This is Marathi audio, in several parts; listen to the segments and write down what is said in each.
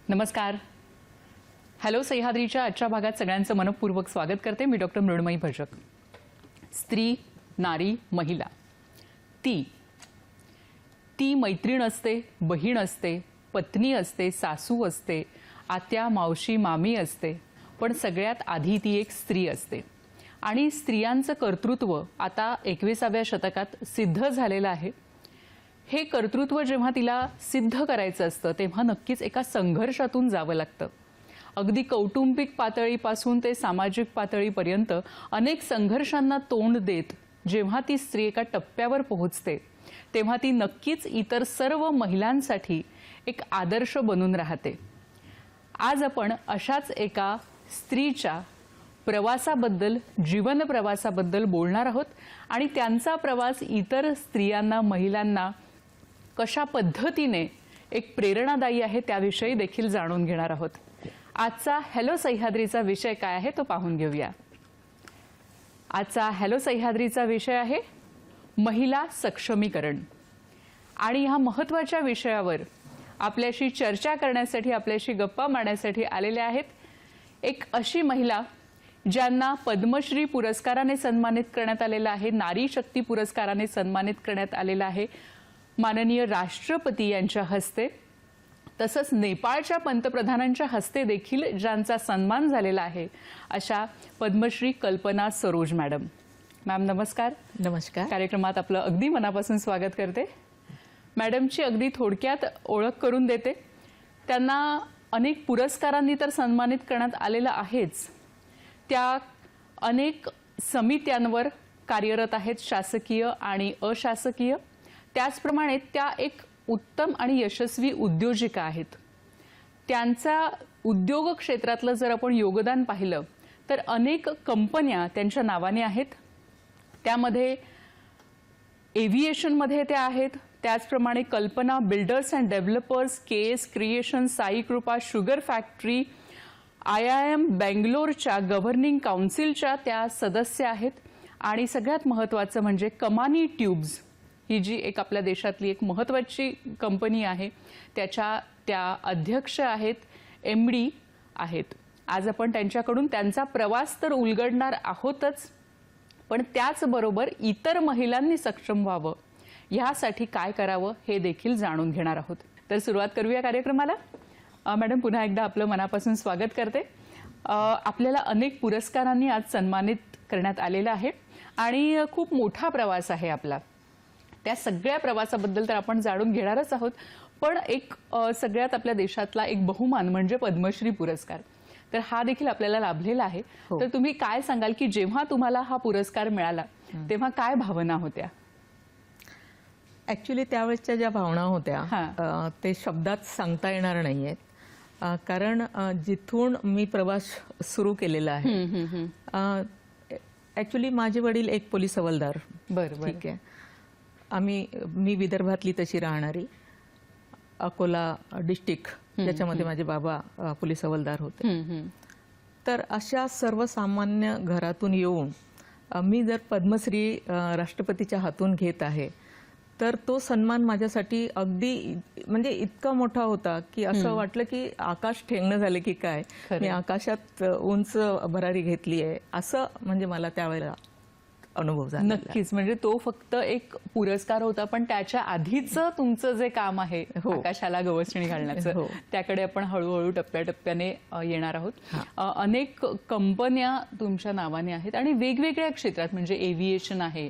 नमस्कार. हॅलो सह्याद्रीच्या आजच्या भागात सगळ्यांचं मनपूर्वक स्वागत करते. मी डॉक्टर मृण्मयी भजक. स्त्री, नारी, महिला, ती मैत्रीण असते, बहीण असते, पत्नी असते, सासू असते, आत्या, मावशी, मामी असते, पण सगळ्यात आधी ती एक स्त्री असते. आणि स्त्रियांचं कर्तृत्व आता 21व्या शतकात सिद्ध झालेलं आहे. हे कर्तृत्व जेव्हा तिला सिद्ध करायचं असतं तेव्हा नक्कीच एका संघर्षातून जावं लागतं. अगदी कौटुंबिक पातळीपासून ते सामाजिक पातळीपर्यंत अनेक संघर्षांना तोंड देत जेव्हा ती स्त्री एका टप्प्यावर पोहोचते तेव्हा ती नक्कीच इतर सर्व महिलांसाठी एक आदर्श बनून राहते. आज आपण अशाच एका स्त्रीच्या प्रवासाबद्दल, जीवन प्रवासाबद्दल बोलणार आहोत आणि त्यांचा प्रवास इतर स्त्रियांना, महिलांना कशा पद्धतीने एक प्रेरणादायी आहे त्याविषयी देखील जाणून घेणार आहोत. आजचा हॅलो सह्याद्रीचा विषय काय आहे तो पाहून घेऊया. आजचा हॅलो सह्याद्रीचा विषय आहे महिला सक्षमीकरण. आणि ह्या महत्त्वाच्या विषयावर आपल्याशी चर्चा करण्यासाठी, आपल्याशी गप्पा मारण्यासाठी आलेले आहेत एक अशी महिला ज्यांना पद्मश्री पुरस्काराने सन्मानित करण्यात आलेलं आहे, नारी शक्ती पुरस्काराने सन्मानित करण्यात आलेलं आहे माननीय राष्ट्रपती यांच्या हस्ते, तसंच नेपाळच्या पंतप्रधानांच्या हस्ते देखील ज्यांचा सन्मान झालेला आहे अशा पद्मश्री कल्पना सरोज मॅडम. मॅम नमस्कार. नमस्कार. कार्यक्रमात आपलं अगदी मनापासून स्वागत करते. मॅडमची अगदी थोडक्यात ओळख करून देते. त्यांना अनेक पुरस्कारांनी तर सन्मानित करण्यात आलेलं आहेच, त्या अनेक समित्यांवर कार्यरत आहेत, शासकीय आणि अशासकीय. त्याचप्रमाणे त्या एक उत्तम आणि यशस्वी उद्योजिका आहेत. त्यांचा उद्योग क्षेत्रातलं जर आपण योगदान पाहिलं तर अनेक कंपन्या त्यांच्या नावाने आहेत. त्यामध्ये एव्हिएशनमध्ये त्या आहेत. त्याचप्रमाणे Kalpana builders and developers, KS creation, Sai Kripa, sugar factory, IIM बेंगलोरच्या गव्हर्निंग काउन्सिलच्या त्या सदस्य आहेत. आणि सगळ्यात महत्त्वाचं म्हणजे कमानी ट्यूब्स ही जी एक आपल्या देशातली एक महत्त्वाची कंपनी आहे त्याच्या त्या अध्यक्ष आहेत, MD आहेत. आज आपण त्यांच्याकडून त्यांचा प्रवास तर उलगडणार आहोतच, पण त्याचबरोबर इतर महिलांनी सक्षम व्हावं ह्यासाठी काय करावं हे देखील जाणून घेणार आहोत. तर सुरुवात करूया कार्यक्रमाला. मॅडम पुन्हा एकदा आपलं मनापासून स्वागत करते. आपल्याला अनेक पुरस्कारांनी आज सन्मानित करण्यात आलेलं आहे आणि खूप मोठा प्रवास आहे आपला. त्या सगळ्या प्रवासाबद्दल तर आपण जाणून घेणारच आहोत, पण एक सगळ्यात आपल्या देशातला एक बहुमान म्हणजे पद्मश्री पुरस्कार, तर हा देखील आपल्याला लाभलेला आहे. तर तुम्ही काय सांगाल की जेव्हा तुम्हाला हा पुरस्कार मिळाला तेव्हा काय भावना होत्या? ऍक्च्युली त्यावेळेसच्या ज्या भावना होत्या ते शब्दात सांगता येणार नाहीयेत. कारण जिथून मी प्रवास सुरू केलेला आहे, ऍक्च्युली माझे वडील एक पोलीस हवालदार. बरं. ठीक आहे. मी विदर्भातली तशी राहणारी, अकोला डिस्ट्रिक्ट ज्याच्यामध्ये माझे बाबा पोलीस हवालदार होते. तर अशा सर्वसामान्य घरातून येऊन मी जर पद्मश्री राष्ट्रपतीच्या हातून घेत आहे तर तो सन्मान माझ्यासाठी अगदी म्हणजे इतका मोठा होता की असं वाटलं की आकाश ठेंगणं झालं की काय, मी आकाशात उंच भरारी घेतली आहे असं म्हणजे मला त्यावेळेला अनुभव झाला. नक्कीच. म्हणजे तो फक्त एक पुरस्कार होता, पण त्याच्या आधीच तुमचं जे काम आहे आकाशाला गवसणी घालण्याचं त्याकडे आपण हळूहळू टप्प्याटप्प्याने येणार आहोत. अनेक कंपन्या तुमच्या नावाने आहेत आणि वेगवेगळ्या क्षेत्रात म्हणजे एव्हिएशन आहे,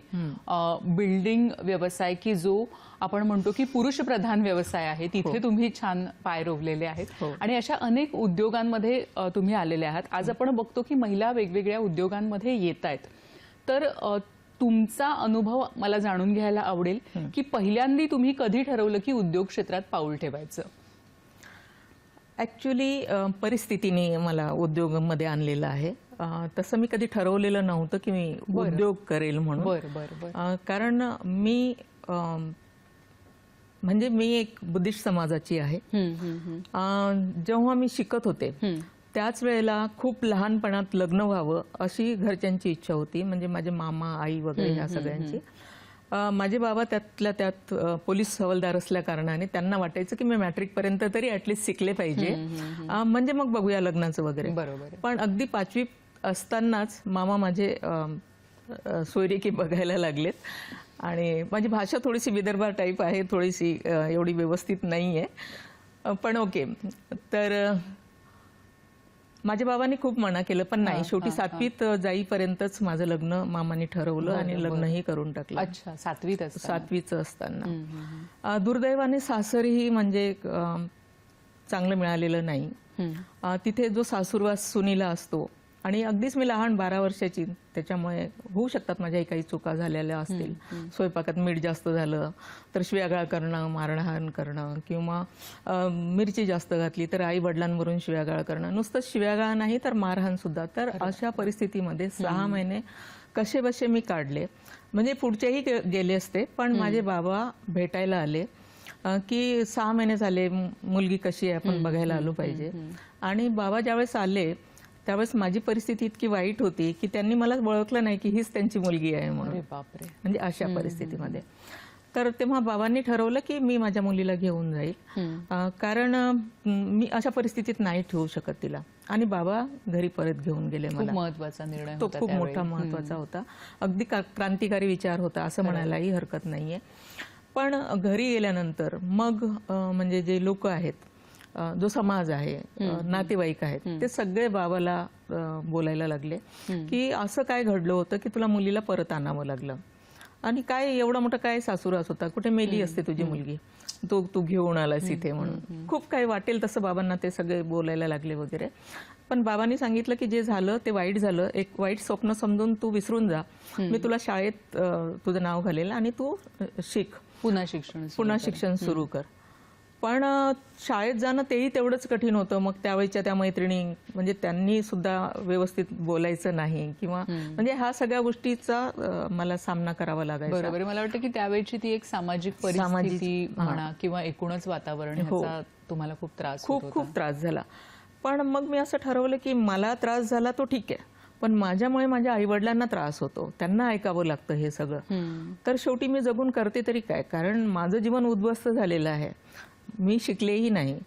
बिल्डिंग व्यवसाय की जो आपण म्हणतो की पुरुष प्रधान व्यवसाय आहे, तिथे तुम्ही छान पाय रोवलेले आहेत आणि अशा अनेक उद्योगांमध्ये तुम्ही आलेले आहात. आज आपण बघतो की महिला वेगवेगळ्या उद्योगांमध्ये येत आहेत. तर तुमचा अनुभव मला जाणून घ्यायला आवडेल की पहिल्यांदा तुम्ही कधी ठरवलं की उद्योग क्षेत्रात पाऊल ठेवायचं? ऍक्च्युली परिस्थितीने मला उद्योगामध्ये आणलेलं आहे. तसं मी कधी ठरवलेलं नव्हतं की मी उद्योग करेल म्हणून. बरं. कारण मी म्हणजे मी एक बुद्धिस्ट समाजाची आहे. जेव्हा मी शिकत होते त्याच वेळेला खूप लहानपणात लग्न व्हावं अशी घरच्यांची इच्छा होती, म्हणजे माझे मामा, आई वगैरे ह्या सगळ्यांची. माझे बाबा त्यातल्या त्यात पोलीस हवालदार असल्या कारणाने त्यांना वाटायचं की मी मॅट्रिक पर्यंत तरी ऍटलिस्ट शिकले पाहिजे, म्हणजे मग बघूया लग्नाचं वगैरे. बरोबर. पण अगदी 5वी असतानाच मामा माझे सोयरिकी बघायला लागलेत. आणि माझी भाषा थोडीशी विदर्भा टाईप आहे, थोडीशी एवढी व्यवस्थित नाही आहे, पण ओके. तर माझ्या बाबांनी खूप मना केलं, पण नाही, शेवटी 7वीत जाईपर्यंतच माझं लग्न मामाने ठरवलं आणि लग्नही करून टाकलं. अच्छा, 7वीचं असताना. दुर्दैवाने सासरही म्हणजे चांगलं मिळालेलं नाही. तिथे जो सासूरवास सुनीला असतो, आणि अगदीच मी लहान 12 वर्षाची, त्याच्यामुळे होऊ शकतात माझ्याही काही चुका झालेल्या असतील. स्वयंपाकात मीठ जास्त झालं तर शिव्यागाळ करणं, मारहाण करणं, किंवा मिरची जास्त घातली तर आई वडिलांवरून शिव्यागाळ करणं. नुसतं शिव्यागाळ नाही तर मारहाण सुद्धा. तर अशा परिस्थितीमध्ये 6 महिने कसे बसे मी काढले. म्हणजे पुढचेही गेले असते, पण माझे बाबा भेटायला आले की 6 महिने झाले, मुलगी कशी आहे आपण बघायला आलो पाहिजे. आणि बाबा ज्यावेळेस आले त्यावेळेस माझी परिस्थिती इतकी वाईट होती की त्यांनी मला ओळखलं नाही की हीच त्यांची मुलगी आहे म्हणून. बापरे. म्हणजे अशा परिस्थितीमध्ये. तर तेव्हा बाबांनी ठरवलं की मी माझ्या मुलीला घेऊन जाईल, कारण मी अशा परिस्थितीत नाही ठेवू शकत तिला. आणि बाबा घरी परत घेऊन गेले मला. महत्वाचा निर्णय तो खूप मोठा महत्वाचा होता, अगदी क्रांतिकारी विचार होता असं म्हणायलाही हरकत नाहीये. पण घरी गेल्यानंतर मग म्हणजे जे लोक आहेत, जो समाज आहे, नातेवाईक आहेत, ते सगळे बाबाला बोलायला लागले की असं काय घडलं होतं की तुला मुलीला परत आणावं लागलं, आणि काय एवढा मोठा काय सासूरास होता, कुठे मेली असते तुझी मुलगी, तू घेऊन आलास इथे म्हणून. खूप काही वाटेल तसं बाबांना ते सगळे बोलायला लागले वगैरे. पण बाबांनी सांगितलं की जे झालं ते वाईट झालं, एक वाईट स्वप्न समजून तू विसरून जा, मी तुला शाळेत तुझं नाव घालेल आणि तू शिक, पुन्हा शिक्षण सुरू कर. पण शाळेत जाणं तेही तेवढंच कठीण होतं. मग त्यावेळेच्या त्या मैत्रिणी, म्हणजे त्यांनी सुद्धा व्यवस्थित बोलायचं नाही, किंवा म्हणजे ह्या सगळ्या गोष्टीचा मला सामना करावा लागायचा. बरोबर. मला वाटतं की त्यावेळची ती एक सामाजिक परिस्थिती म्हणा किंवा एकूणच वातावरण ह्याचा तुम्हाला खूप त्रास होत होता. खूप त्रास झाला. पण मग मी असं ठरवलं की मला त्रास झाला तो ठीक आहे, पण माझ्यामुळे माझ्या आईवडिलांना त्रास होतो, त्यांना ऐकावं लागतं हे सगळं. तर शेवटी मी जगून करते तरी काय, कारण माझं जीवन उद्ध्वस्त झालेलं आहे. मी शिकलेही नाही.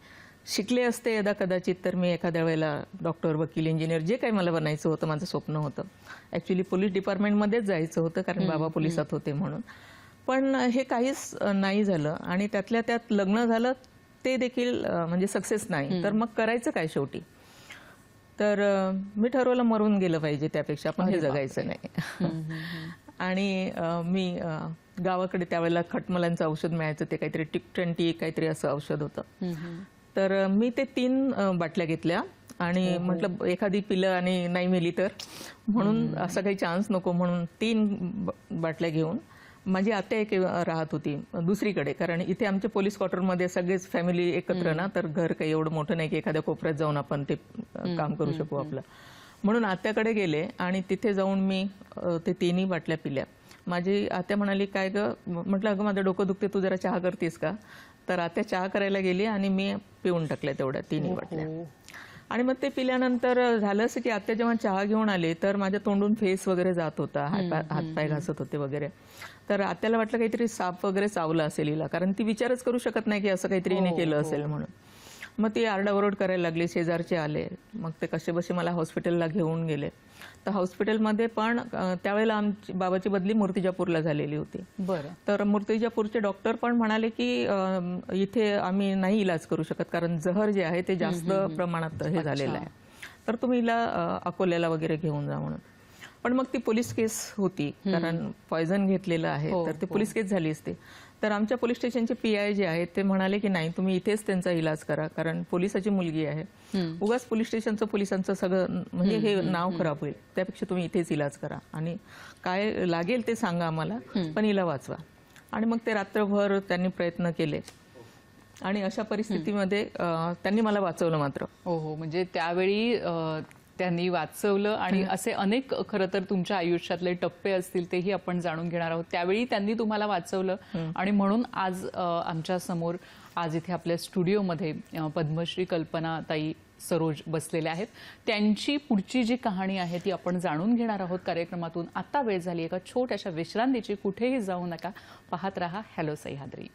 शिकले असते यदा कदाचित तर मी एखाद्या वेळेला डॉक्टर, वकील, इंजिनियर, जे काही मला बनायचं होतं, माझं स्वप्न होतं. ॲक्च्युली पोलीस डिपार्टमेंटमध्येच जायचं होतं, कारण बाबा पोलिसात होते म्हणून. पण हे काहीच नाही झालं, आणि त्यातल्या त्यात लग्न झालं ते देखील म्हणजे सक्सेस नाही. तर मग करायचं काय शेवटी. तर मी ठरवलं मरून गेलं पाहिजे त्यापेक्षा, पण हे जगायचं नाही. आणि मी गावाकडे त्यावेळेला खटमलांचं औषध मिळायचं, ते काहीतरी टिक-20 काहीतरी असं औषध होतं. तर मी ते 3 बाटल्या घेतल्या आणि म्हटलं एखादी पिलं आणि नाही मिली तर, म्हणून असा काही चान्स नको म्हणून 3 बाटल्या घेऊन. माझी आत्या एक राहत होती दुसरीकडे, कारण इथे आमच्या पोलीस क्वार्टरमध्ये सगळेच फॅमिली एकत्र ना, तर घर काही एवढं मोठं नाही की एखाद्या कोपऱ्यात जाऊन आपण ते काम करू शकू आपलं. म्हणून आत्याकडे गेले आणि तिथे जाऊन मी ते 3ही बाटल्या पिल्या. माझी आत्या म्हणाली काय ग, म्हटलं अगं माझं डोकं दुखते, तू जरा चहा करतेस का. तर आत्या चहा करायला गेली आणि मी पिऊन टाकल्या तेवढ्या 3ही बाटल्या. आणि मग ते पिल्यानंतर झालं असं की आत्या जेव्हा चहा घेऊन आले तर माझ्या तोंडून फेस वगैरे जात होता, हातपाय घासत होते वगैरे. तर आत्याला वाटलं काहीतरी साप वगैरे चावला असेल हिला, कारण ती विचारच करू शकत नाही की असं काहीतरी हिने केलं असेल म्हणून. मग ती आरडाओरड करायला लागली, शेजारचे आले, मग ते कसेबसे मला हॉस्पिटलला घेऊन गेले. तर हॉस्पिटलमध्ये पण त्यावेळेला आमची बाबाची बदली मूर्तिजापूरला झालेली होती. बरं. तर मूर्तिजापूरचे डॉक्टर पण म्हणाले की इथे आम्ही नाही इलाज करू शकत, कारण जहर जे आहे ते जास्त प्रमाणात हे झालेलं आहे, तर तुम्ही हिला अकोल्याला वगैरे घेऊन जा म्हणून. पण मग ती पोलीस केस होती, कारण पॉयझन घेतलेलं आहे, तर ते पोलीस केस झाली असते. तर आमच्या पोलीस स्टेशनचे PI जे आहेत ते म्हणाले की नाही, तुम्ही इथेच त्यांचा इलाज करा, कारण पोलिसाची मुलगी आहे, उगाच पोलीस स्टेशनचं पोलिसांचं सगळं म्हणजे हे नाव खराब होईल, त्यापेक्षा तुम्ही इथेच इलाज करा आणि काय लागेल ते सांगा आम्हाला, पण हिला वाचवा. आणि मग ते रात्रभर त्यांनी प्रयत्न केले आणि अशा परिस्थितीमध्ये त्यांनी मला वाचवलं मात्र. हो, म्हणजे त्यावेळी त्यांनी वाचवलं. आणि असे अनेक खरं तर तुमच्या आयुष्यातले टप्पे असतील तेही आपण जाणून घेणार आहोत. त्यावेळी त्यांनी तुम्हाला वाचवलं आणि म्हणून आज आमच्या समोर आज इथे आपल्या स्टुडिओमध्ये पद्मश्री कल्पना ताई सरोज बसलेल्या आहेत. त्यांची पुढची जी कहाणी आहे ती आपण जाणून घेणार आहोत कार्यक्रमातून. आता वेळ झाली एका छोट्याशा विश्रांतीची. कुठेही जाऊ नका, पाहत रहा हॅलो सह्याद्री.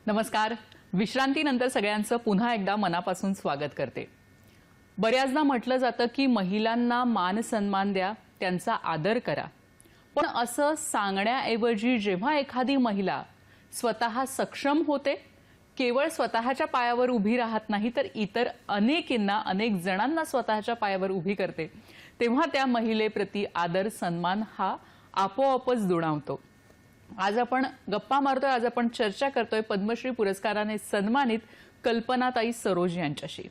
नमस्कार. विश्रांतीनंतर सगळ्यांचं पुन्हा एकदा मनापासून स्वागत करते. बऱ्याचदा म्हटलं जातं की महिलांना मान सन्मान द्या, त्यांचा आदर करा. पण असं सांगण्याऐवजी जेव्हा एखादी महिला स्वतः सक्षम होते, केवळ स्वतःच्या पायावर उभी राहत नाही तर इतर अनेक जणांना स्वतःच्या पायावर उभी करते, तेव्हा त्या महिलेप्रती आदर सन्मान हा आपोआपच दुणावतो. आज आपण गप्पा मारतोय, आज आपण चर्चा करतोय पद्मश्री पुरस्काराने सन्मानित कल्पनाताई सरोज यांच्याशी.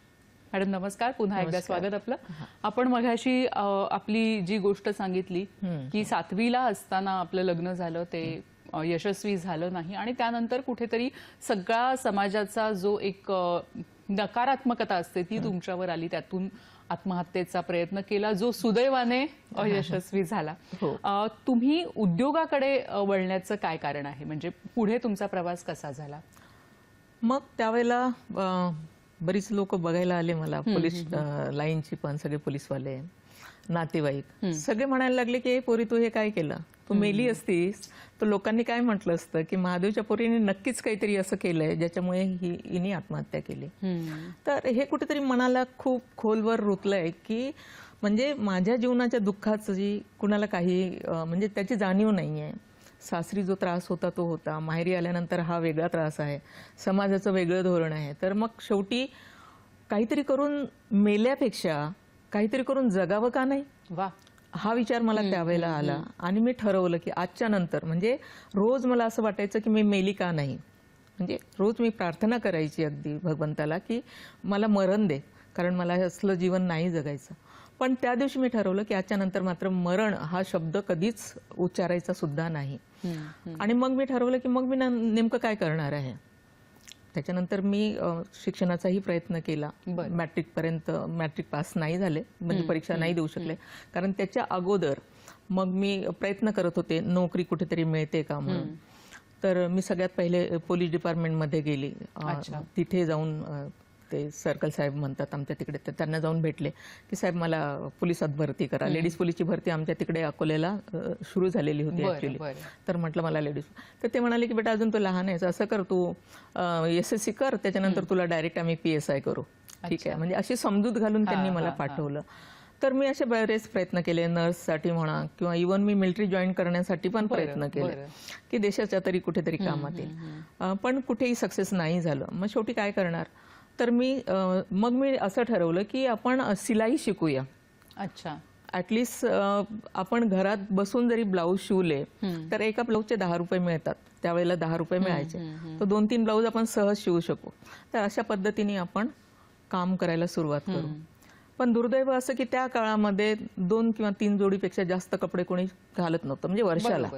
मॅडम नमस्कार, पुन्हा एकदा स्वागत आपलं. आपण मघाशी आपली जी गोष्ट सांगितली की 7वीला असताना आपलं लग्न झालं, ते यशस्वी झालं नाही आणि त्यानंतर कुठेतरी सगळा समाजाचा जो एक नकारात्मकता असते ती तुमच्यावर आली, त्यातून आत्महत्येचा प्रयत्न केला जो सुदैवाने अयशस्वी झाला. तुम्ही उद्योगाकडे वळण्याचं काय कारण आहे, म्हणजे पुढे तुमचा प्रवास कसा झाला? मग त्यावेळेला बरीच लोक बघायला आले मला, पोलीस लाईनची पण सगळे पोलीसवाले, नातेवाईक सगळे म्हणायला लागले की पोरी तू हे काय केलं, तू मेली असतीस तर लोकांनी काय म्हटलं असतं की महादेवच्या पोरीने नक्कीच काहीतरी असं केलंय ज्याच्यामुळे हिने आत्महत्या केली. तर हे कुठेतरी मनाला खूप खोलवर रुतलंय की म्हणजे माझ्या जीवनाच्या दुःखाचं जी कुणाला काही म्हणजे त्याची जाणीव नाहीये. सासरी जो त्रास होता तो होता, माहेरी आल्यानंतर हा वेगळा त्रास आहे, समाजाचं वेगळं धोरण आहे. तर मग शेवटी काहीतरी करून मेल्यापेक्षा काहीतरी करून जगावं का नाही, वा, हा विचार मला त्यावेळेला आला. आणि मी ठरवलं की आजच्या नंतर म्हणजे रोज मला असं वाटायचं की मी मेली का नाही, म्हणजे रोज मी प्रार्थना करायची अगदी भगवंताला की मला मरण दे, कारण मला असलं जीवन नाही जगायचं. पण त्या दिवशी मी ठरवलं की आजच्या नंतर मात्र मरण हा शब्द कधीच उच्चारायचा सुद्धा नाही. आणि मग मी ठरवलं की मग मी नेमकं काय करणार आहे. त्याच्यानंतर मी शिक्षणाचाही प्रयत्न केला. मॅट्रिक पास नाही झाले, म्हणजे परीक्षा नाही देऊ शकले, कारण त्याच्या अगोदर मग मी प्रयत्न करत होते नोकरी कुठेतरी मिळते का म्हणून. तर मी सगळ्यात पहिले पोलीस डिपार्टमेंटमध्ये गेली. तिथे जाऊन ते सर्कल साहेब म्हणतात आमच्या तिकडे, तर त्यांना जाऊन भेटले की साहेब मला पोलिसात भरती करा. लेडीज पोलीसची भरती आमच्या तिकडे अकोल्याला सुरू झालेली होती ऍक्च्युली. तर म्हटलं मला लेडीज, तर ते म्हणाले की बेटा अजून तू लहान आहेस, असं कर तू SSC कर, त्याच्यानंतर तुला डायरेक्ट आम्ही PSI करू. ठीक आहे, म्हणजे अशी समजूत घालून त्यांनी मला पाठवलं. तर मी असे बरेच प्रयत्न केले, नर्ससाठी म्हणा किंवा इव्हन मी मिलिटरी जॉईन करण्यासाठी पण प्रयत्न केले की देशाच्या तरी कुठेतरी कामात येईल, पण कुठेही सक्सेस नाही झालं. मग शेवटी काय करणार, तर मग मी असं ठरवलं की आपण सिलाई शिकूया. अच्छा, ऍटलिस्ट आपण घरात बसून जरी ब्लाऊज शिवले तर एका ब्लाऊजचे 10 रुपये मिळतात, त्यावेळेला 10 रुपये मिळायचे, तर 2-3 ब्लाऊज आपण सहज शिवू शकू. तर अशा पद्धतीने आपण काम करायला सुरुवात करू. पण दुर्दैव असं की त्या काळामध्ये 2 किंवा 3 जोडीपेक्षा जास्त कपडे कोणी घालत नव्हतं, म्हणजे वर्षाला.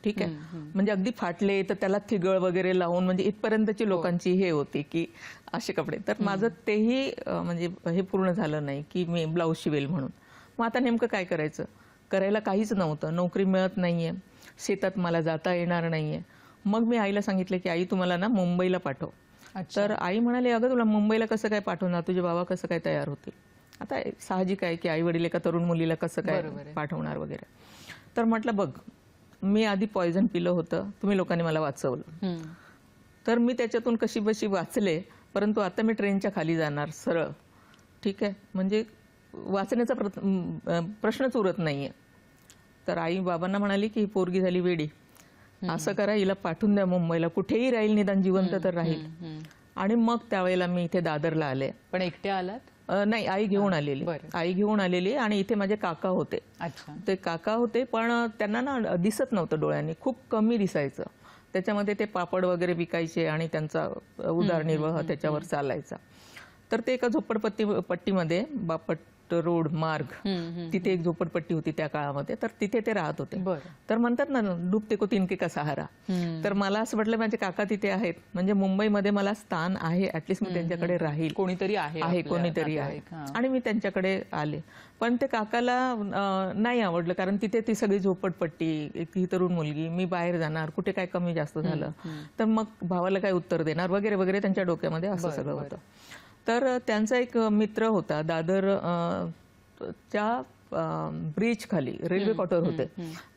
ठीक आहे, म्हणजे अगदी फाटले तर त्याला थिगळ वगैरे लावून, म्हणजे इथपर्यंतची लोकांची हे होती की असे कपडे. तर माझं तेही म्हणजे हे पूर्ण झालं नाही की मी ब्लाऊज शिवेल म्हणून. मग आता नेमकं काय करायचं, करायला काहीच नव्हतं, नोकरी मिळत नाहीये, शेतात मला जाता येणार नाहीये. मग मी आईला सांगितलं की आई तुम्हाला ना मुंबईला पाठव. तर आई म्हणाले अगं तुला मुंबईला कसं काय पाठवणार, तुझे बाबा कसं काय तयार होतील. आता साहजिक आहे की आई वडील एका तरुण मुलीला कसं काय पाठवणार वगैरे. तर म्हटलं बघ, मी आधी पॉयझन पिलं होतं, तुम्ही लोकांनी मला वाचवलं, तर मी त्याच्यातून कशी बशी वाचले, परंतु आता मी ट्रेनच्या खाली जाणार सरळ. ठीक आहे, म्हणजे वाचण्याचा प्रश्नच उरत नाहीये. तर आई बाबांना म्हणाली की ही पोरगी झाली वेडी, असं करा हिला पाठवून द्या मुंबईला, कुठेही राहील, निदान जिवंत तर राहील. आणि मग त्यावेळेला मी इथे दादरला आले. पण एकट्या आलात? नाही, आई घेऊन आलेली आणि इथे माझे काका होते. ते काका होते पण त्यांना ना दिसत नव्हतं डोळ्यांनी, खूप कमी दिसायचं. त्याच्यामध्ये ते पापड वगैरे विकायचे आणि त्यांचा उदरनिर्वाह त्याच्यावर चालायचा. तर ते एका झोपडपट्टीमध्ये रोड मार्ग, तिथे एक झोपडपट्टी होती त्या काळामध्ये, तर तिथे ते राहत होते. बरं. तर म्हणतात ना, डुबते को तिनके का सहारा. तर मला असं वाटलं माझे काका तिथे आहेत, म्हणजे मुंबईमध्ये मला स्थान आहे, ऍटलिस्ट मी त्यांच्याकडे राहील, कोणीतरी आहे आहे आपल्या कोणीतरी आहे. नातेवाईक. हां. आणि मी त्यांच्याकडे आले. पण ते काकाला नाही आवडलं, कारण तिथे ती सगळी झोपडपट्टी, एक ही तरुण मुलगी, मी बाहेर जाणार, कुठे काय कमी जास्त झालं तर मग भावाला काय उत्तर देणार वगैरे वगैरे त्यांच्या डोक्यामध्ये असं सगळं होतं. तर त्यांचा एक मित्र होता दादर च्या ब्रिज खाली रेल्वे क्वार्टर होते,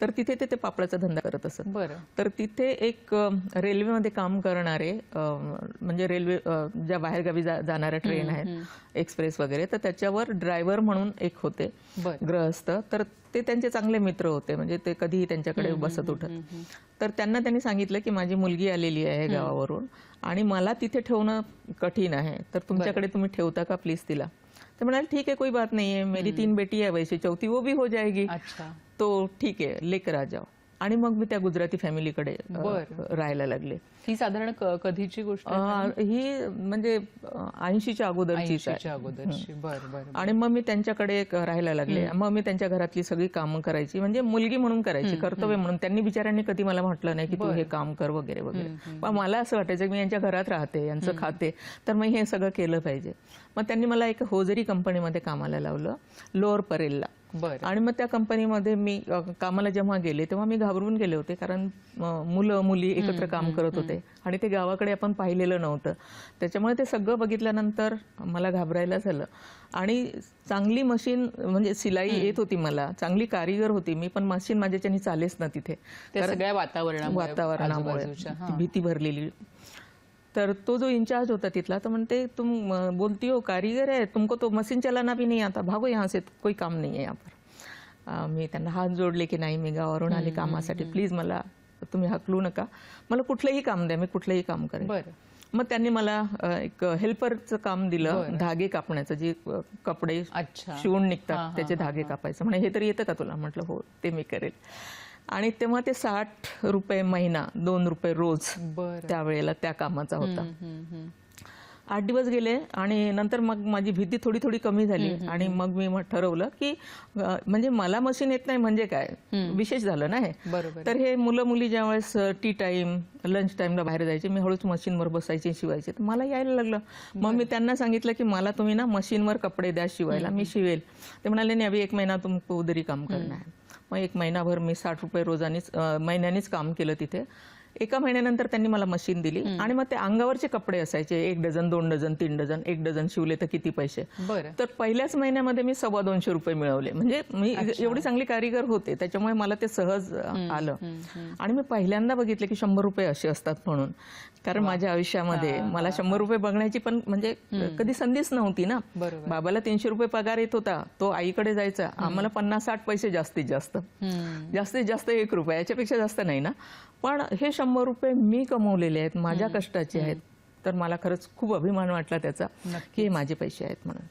तर तिथे ते पापडाचा धंदा करत असत. बरं. तर तिथे एक रेल्वेमध्ये काम करणारे, म्हणजे रेल्वे ज्या बाहेरगावी जाणाऱ्या ट्रेन आहेत एक्सप्रेस वगैरे, तर त्याच्यावर ड्रायव्हर म्हणून एक होते गृहस्थ. तर ते त्यांचे चांगले मित्र होते, म्हणजे ते कधीही त्यांच्याकडे बसत उठत. तर त्यांनी सांगितलं की माझी मुलगी आलेली आहे गावावरून आणि मला तिथे ठेवणं कठीण आहे, तर तुमच्याकडे तुम्ही ठेवता का प्लीज तिला. तो म्हणाले ठीक है कोई बात नहीं है, मेरी 3 बेटी है, वैसे चौथी वो भी हो जाएगी. अच्छा. तो ठीक है लेकर आ जाओ. आणि मग मी त्या गुजराती फॅमिलीकडे राहायला लागले. ही साधारण कधीची गोष्ट आहे? ही म्हणजे 80च्या अगोदरचीच आहे. 80च्या अगोदरची. बरं बरं. आणि मग मी त्यांच्याकडे राहायला लागले. मग मी त्यांच्या घरातली सगळी कामं करायची, म्हणजे मुलगी म्हणून करायची, कर्तव्य म्हणून. त्यांनी बिचाऱ्यांनी कधी मला म्हटलं नाही की तू हे काम कर वगैरे वगैरे. पण मला असं वाटायचं की मी यांच्या घरात राहते, यांचं खाते, तर मग हे सगळं केलं पाहिजे. मग त्यांनी मला एक होजरी कंपनीमध्ये कामाला लावलं, लोअर परेलला. आणि मग त्या कंपनीमध्ये मी कामाला जेव्हा गेले तेव्हा मी घाबरून गेले होते, कारण मुलं मुली एकत्र काम करत होते आणि ते गावाकडे आपण पाहिलेलं नव्हतं. त्याच्यामुळे ते सगळं बघितल्यानंतर मला घाबरायला झालं. आणि चांगली मशीन म्हणजे सिलाई येत होती मला, चांगली कारीगर होती मी, पण मशीन माझ्याच्यानी चालेच ना तिथे, सगळ्या वातावरणामुळे भीती भरलेली. तर तो जो इंचार्ज होता तिथला, तो म्हणते तुम बोलती हो कारीगर है, तुमको तो मशीन चलाना भी नहीं आता, भागो यहाँ से, कोई काम नहीं है यहाँ पर. मी त्यांना हात जोडले की नाही, मी गावावरून आले कामासाठी, प्लीज मला तुम्ही हकलू नका, मला कुठलंही काम द्या, मी कुठलंही काम करेन. मग त्यांनी मला एक हेल्परचं काम दिलं, धागे कापण्याचं, जे कपडे शिवून निघतात त्याचे धागे कापायचं. म्हणे हे तरी येतं का तुला? म्हटलं हो, ते मी करेल. आणि तेव्हा ते 60 रुपये महिना, 2 रुपये रोज त्यावेळेला त्या कामाचा होता. 8 दिवस गेले आणि नंतर मग माझी भीती थोडी थोडी कमी झाली. आणि मग मी ठरवलं की म्हणजे मला मशीन येत नाही म्हणजे काय, विशेष झालं ना हे. तर हे मुलं मुली ज्यावेळेस टी टाइम, लंच टाइमला बाहेर जायचे, मी हळूच मशीनवर बसायचे, शिवायचे, तर मला यायला लागलं. मग मी त्यांना सांगितलं की मला तुम्ही ना मशीनवर कपडे द्या शिवायला, मी शिवेल. ते म्हणाले नाही, अभी 1 महिना तुमको उधरी काम करना है. मग 1 महिनाभर मी 60 रुपये रोजानीच महिन्यानीच काम केलं तिथे. 1 महिन्यानंतर त्यांनी मला मशीन दिली आणि मग ते अंगावरचे कपडे असायचे, 1 डझन, 2 डझन, 3 डझन, 1 डझन शिवले तर किती पैसे. तर पहिल्याच महिन्यामध्ये मी 250 रुपये मिळवले. म्हणजे मी एवढी चांगली कारीगर होते, त्याच्यामुळे मला ते सहज आलं. आणि मी पहिल्यांदा बघितले की 100 रुपये असे असतात म्हणून, कारण माझ्या आयुष्यामध्ये मला 100 रुपये बघण्याची पण म्हणजे कधी संधीच नव्हती ना. बाबाला 300 रुपये पगार येत होता, तो आईकडे जायचा, आम्हाला 50-60 पैसे जास्तीत जास्त, जास्तीत जास्त 1 रुपया, याच्यापेक्षा जास्त नाही ना. पण हे 100 रुपये मी कमवलेले आहेत, माझ्या कष्टाचे आहेत. तर मला खरंच खूप अभिमान वाटला त्याचा की हे माझे पैसे आहेत म्हणून.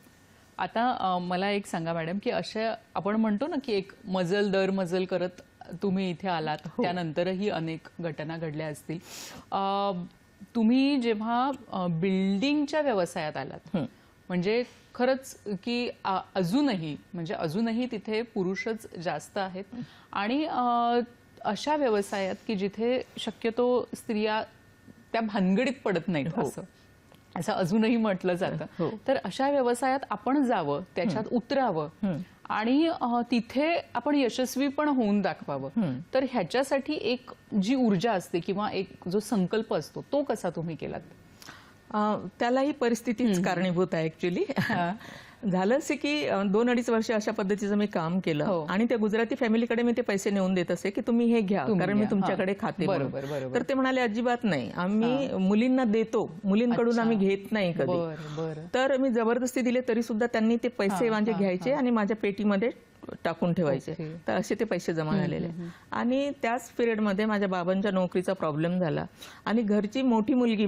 आता मला एक सांगा मॅडम, की अशा आपण म्हणतो ना की एक मजल दर मजल करत तुम्ही इथे आलात, त्यानंतरही अनेक घटना घडल्या असतील. तुम्ही जेव्हा बिल्डिंगच्या व्यवसायात आलात, म्हणजे खरंच की अजूनही तिथे पुरुषच जास्त आहेत आणि अशा व्यवसायात की जिथे शक्यतो स्त्रिया त्या भानगडीत पडत नाहीत, असं अजूनही म्हटलं जातं. तर अशा व्यवसायात आपण जावं, त्याच्यात उतरावं आणि तिथे आपण यशस्वी पण होऊन दाखवावं. तर ह्याच्यासाठी एक जी ऊर्जा असते किंवा एक जो संकल्प असतो, तो कसा तुम्ही केलात? त्यालाही परिस्थितीच कारणीभूत आहे ऍक्च्युली. झालं असे की 2-2.5 वर्ष अशा पद्धतीचं मी काम केलं आणि त्या गुजराती फॅमिलीकडे मी ते पैसे नेऊन देत असे की तुम्ही हे घ्या, कारण मी तुमच्याकडे खाते. तर ते म्हणाले अजिबात नाही, आम्ही मुलींना देतो, मुलींकडून आम्ही घेत नाही कधी. तर मी जबरदस्ती दिले तरी सुद्धा त्यांनी ते पैसे माझे घ्यायचे आणि माझ्या पेटीमध्ये टाकून ठेवायचे. तर असे ते पैसे जमा झालेले. आणि त्याच पिरियडमध्ये माझ्या बाबांच्या नोकरीचा प्रॉब्लेम झाला आणि घरची मोठी मुलगी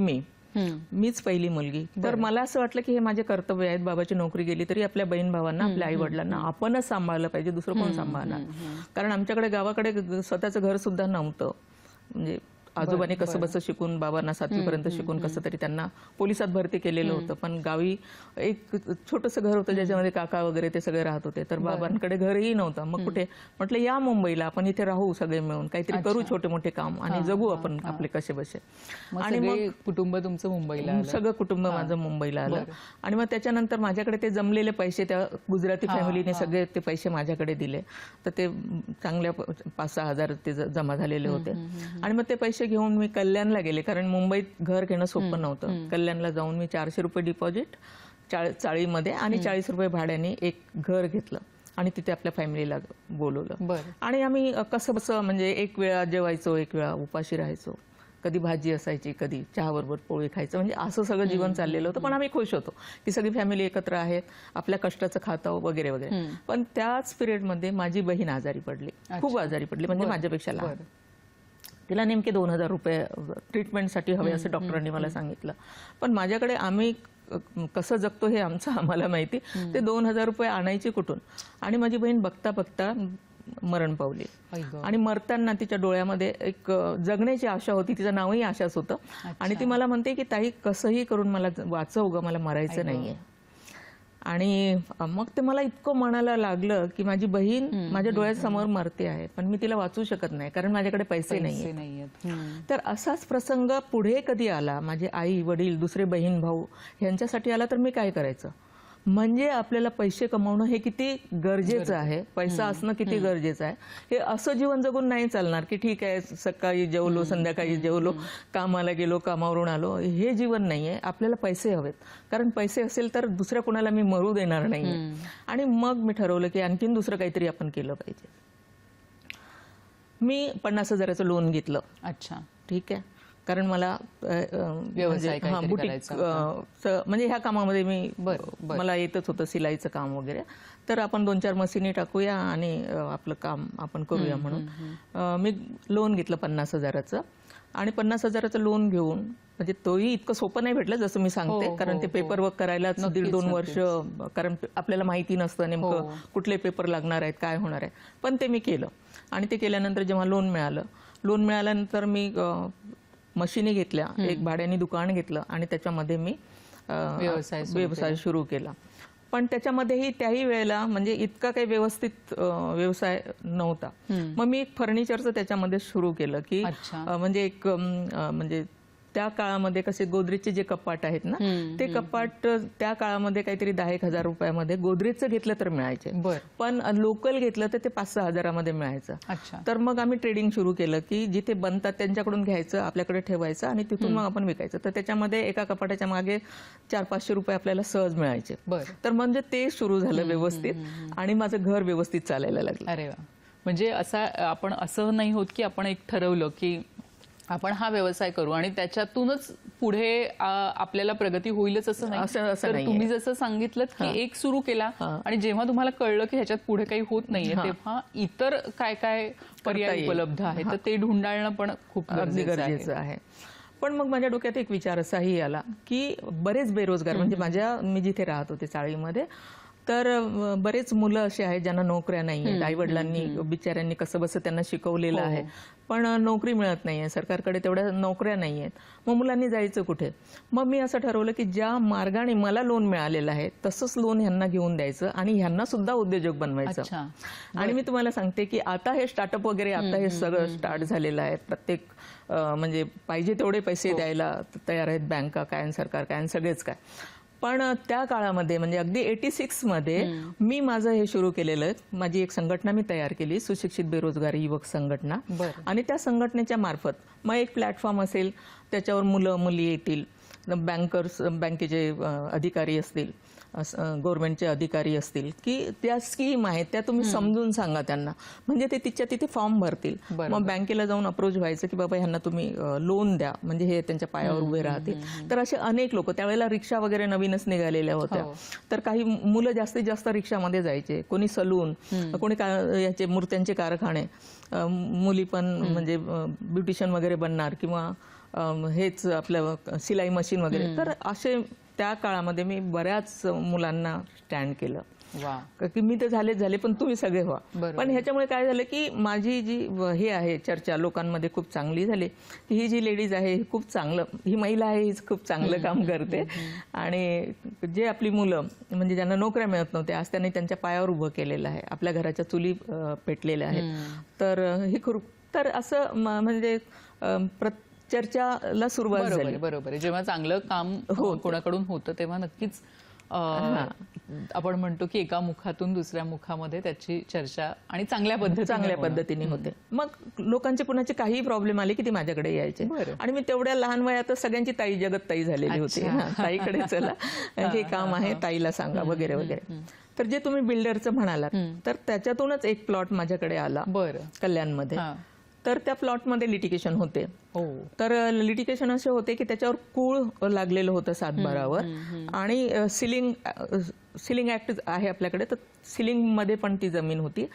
मीच पहिली मुलगी. तर मला असं वाटलं की हे माझे कर्तव्य आहेत, बाबाची नोकरी गेली तरी आपल्या बहीण भावांना, आपल्या आई वडिलांना आपणच सांभाळलं पाहिजे, दुसरं कोण सांभाळणार. कारण आमच्याकडे गावाकडे स्वतःचं घर सुद्धा नव्हतं, म्हणजे आजोबांनी कसं बसं शिकून, बाबांना 7वी पर्यंत शिकून कसं तरी त्यांना पोलिसात भरती केलेलं होतं. पण गावी एक छोटंसं घर होतं ज्याच्यामध्ये काका वगैरे ते सगळे राहत होते. तर बाबांकडे घरही नव्हतं. मग कुठे म्हटलं या मुंबईला, आपण इथे राहू सगळे मिळून, काहीतरी करू छोटे मोठे काम आणि जगू आपण आपले कसे बसे. आणि मग कुटुंब तुमचं मुंबईला आलं. सगळं कुटुंब माझं मुंबईला आलं. आणि मग त्याच्यानंतर माझ्याकडे ते जमलेले पैसे, त्या गुजराती फॅमिलीने सगळे ते पैसे माझ्याकडे दिले. तर ते चांगल्या 5-6 हजार ते जमा झालेले होते. आणि मग ते पैसे घेऊन मी कल्याणला गेले, कारण मुंबईत घर घेणं सोपं नव्हतं. कल्याणला जाऊन मी 400 रुपये डिपॉझिट चाळीमध्ये आणि 40 रुपये भाड्याने एक घर घेतलं आणि तिथे आपल्या फॅमिलीला बोलवलं. आणि आम्ही कसं बसं म्हणजे एक वेळा जेवायचो, एक वेळा उपाशी राहायचो. कधी भाजी असायची, कधी चहाबरोबर पोळी खायचं, म्हणजे असं सगळं जीवन चाललेलं होतं. पण आम्ही खुश होतो की सगळी फॅमिली एकत्र आहेत, आपल्या कष्टाचं खातं वगैरे वगैरे. पण त्याच पिरियडमध्ये माझी बहीण आजारी पडली, खूप आजारी पडली, म्हणजे माझ्यापेक्षा लहान. तिला नेमके 2000 रुपये ट्रीटमेंटसाठी हवे असं डॉक्टरांनी मला सांगितलं. पण माझ्याकडे, आम्ही कसं जगतो हे आम्हाला माहिती, ते 2000 रुपये आणायचे कुठून. आणि माझी बहीण बघता बघता मरण पावली. आणि मरताना तिच्या डोळ्यामध्ये एक जगण्याची आशा होती, तिचं नावही आशाच होतं. आणि ती मला म्हणते की ताई कसंही करून मला वाचव ग, मला मरायचं नाहीये. आणि मग ते मला इतकं मनाला लागलं की माझी बहीण माझ्या डोळ्यासमोर मरते आहे, पण मी तिला वाचवू शकत नाही कारण माझ्याकडे पैसे नाहीयेत. तर असाच प्रसंग पुढे कधी आला, माझे आई वडील, दुसरे बहीण भाऊ यांच्यासाठी आला, तर मी काय करायचं. म्हणजे आपल्याला पैसे कमावणं हे किती गरजेचं आहे, पैसा असणं किती गरजेचं आहे. हे असं जीवन जगून नाही चालणार की ठीक आहे सकाळी जेवलो, संध्याकाळी जेवलो, कामाला गेलो, कामावरून आलो, हे जीवन नाहीये. आपल्याला पैसे हवेत, कारण पैसे असेल तर दुसऱ्या कोणाला मी मरू देणार नाही. आणि मग मी ठरवलं की आणखीन दुसरं काहीतरी आपण केलं पाहिजे. मी 50,000चं लोन घेतलं. अच्छा, ठीक आहे. कारण मला बुटीक म्हणजे ह्या कामामध्ये मला येतच होतं, सिलाईचं काम वगैरे. तर आपण 2-4 मशीनी टाकूया आणि आपलं काम आपण करूया म्हणून मी लोन घेतलं 50,000चं. आणि 50,000चं लोन घेऊन, म्हणजे तोही इतकं सोपं नाही भेटलं जसं मी सांगते, कारण ते पेपर वर्क करायला 1.5-2 वर्ष, कारण आपल्याला माहिती नसतं नेमकं कुठले पेपर लागणार आहेत, काय होणार आहे. पण ते मी केलं. आणि ते केल्यानंतर जेव्हा लोन मिळाल्यानंतर मी मशिनी घेतल्या, एक भाड्याने दुकान घेतलं आणि त्याच्यामध्ये मी व्यवसाय सुरू केला. पण त्याच्यामध्येही त्याही वेळेला म्हणजे इतका काही व्यवस्थित व्यवसाय नव्हता. मग मी एक फर्निचरचं त्याच्यामध्ये सुरू केलं की म्हणजे एक म्हणजे त्या काळामध्ये कसे गोदरेजचे जे कपाट आहेत ना, ते कपाट त्या काळामध्ये काहीतरी 10-1 रुपयामध्ये गोदरेजचं घेतलं तर मिळायचे, पण लोकल घेतलं तर ते 5-6 हजारामध्ये मिळायचं. तर मग आम्ही ट्रेडिंग सुरू केलं की जिथे बनतात त्यांच्याकडून घ्यायचं, आपल्याकडे ठेवायचं आणि तिथून मग आपण विकायचं. तर त्याच्यामध्ये एका कपाटाच्या मागे 400-500 रुपये आपल्याला सहज मिळायचे. तर म्हणजे ते सुरू झालं व्यवस्थित आणि माझं घर व्यवस्थित चालायला लागलं. अरे वा. म्हणजे आपण असं नाही होत की आपण एक ठरवलं की आपण हा व्यवसाय करू आणि त्याच्यातूनच पुढे आपल्याला प्रगती होईलच असं नाही. तर तुम्ही जसं सांगितलं की एक सुरू केला आणि जेव्हा तुम्हाला कळलं की ह्याच्यात पुढे काही होत नाहीये, तेव्हा इतर काय काय पर्याय उपलब्ध आहेत तर ते ढुंढाळणं पण खूप गरजेचं आहे. पण मग माझ्या डोक्यात एक विचार असाही आला की बरेच बेरोजगार, म्हणजे मी जिथे राहत होते चाळीमध्ये, तर बरेच मुलं असे आहेत ज्यांना नोकऱ्या नाहीयेत. आई वडिलांनी बिचाऱ्यांनी कसं बसं त्यांना शिकवलेलं आहे, पण नोकरी मिळत नाहीये, सरकारकडे तेवढ्या नोकऱ्या नाहीयेत. मग मुलांनी जायचं कुठे. मग मी असं ठरवलं की ज्या मार्गाने मला लोन मिळालेलं आहे तसंच लोन ह्यांना घेऊन द्यायचं आणि ह्यांना सुद्धा उद्योजक बनवायचं. आणि मी तुम्हाला सांगते की आता हे स्टार्टअप वगैरे आता हे सगळं स्टार्ट झालेलं आहे. प्रत्येक म्हणजे पाहिजे तेवढे पैसे द्यायला तयार आहेत बँका काय, सरकार काय, सगळेच काय. पण त्या काळामध्ये म्हणजे अगदी 86 मध्ये मी माझं हे सुरू केलेलं, माझी एक संघटना मी तयार केली, सुशिक्षित बेरोजगार युवक संघटना. आणि त्या संघटनेच्या मार्फत मग एक प्लॅटफॉर्म असेल, त्याच्यावर मुलं मुली येतील, बँकेचे अधिकारी असतील, गव्हर्नमेंटचे अधिकारी असतील, की त्या स्कीम आहेत त्या तुम्ही समजून सांगा त्यांना, म्हणजे ते तिथे फॉर्म भरतील. मग बँकेला जाऊन अप्रोच व्हायचं की बाबा ह्यांना तुम्ही लोन द्या, म्हणजे हे त्यांच्या पायावर उभे राहतील. तर असे अनेक लोक, त्यावेळेला रिक्षा वगैरे नवीनच निघालेल्या होत्या, तर काही मुलं जास्तीत जास्त रिक्षामध्ये जायचे, कोणी सलून, कोणी याचे मूर्त्यांचे कारखाने, मुली पण म्हणजे ब्युटिशियन वगैरे बनणार किंवा हेच आपलं सिलाई मशीन वगैरे. तर असे त्या काळामध्ये मी बऱ्याच मुलांना स्टँड केलं. वा. की मी तर झाले पण तुम्ही सगळे व्हा. बरोबर. पण ह्याच्यामुळे काय झालं की माझी जी हे आहे चर्चा लोकांमध्ये खूप चांगली झाली की ही जी लेडीज आहे ही खूप चांगलं, ही महिला आहे हीच खूप चांगलं काम करते. आणि जे आपली मुलं म्हणजे ज्यांना नोकऱ्या मिळत नव्हत्या आज त्यांनी त्यांच्या पायावर उभं केलेलं आहे, आपल्या घराच्या चुली पेटलेल्या आहेत. तर ही खूप, तर असं म्हणजे चर्चाला सुरुवात झाली. बरोबर आहे. जेव्हा चांगलं काम कोणाकडून होतं तेव्हा नक्कीच आपण म्हणतो की एका मुखातून दुसऱ्या मुखामध्ये त्याची चर्चा आणि चांगल्या पद्धतीने होते. मग लोकांचे कुणाचे काही प्रॉब्लेम आले की ते माझ्याकडे यायचे. आणि मी तेवढ्या लहान वयातच सगळ्यांची ताई जगत ताई झालेली होती. ताईकडे चला, हे काम आहे, ताईला सांगा वगैरे वगैरे. तर जे तुम्ही बिल्डरचं म्हणालात तर त्याच्यातूनच एक प्लॉट माझ्याकडे आला कल्याणमध्ये. तर त्या प्लॉटमध्ये लिटिगेशन होते. तर लिटिगेशन असे होते की त्याच्यावर कूळ लागलेलं होतं सातबारावर आणि सिलिंग ऍक्ट आहे आपल्याकडे, तर सिलिंग मध्ये पण ती जमीन होती,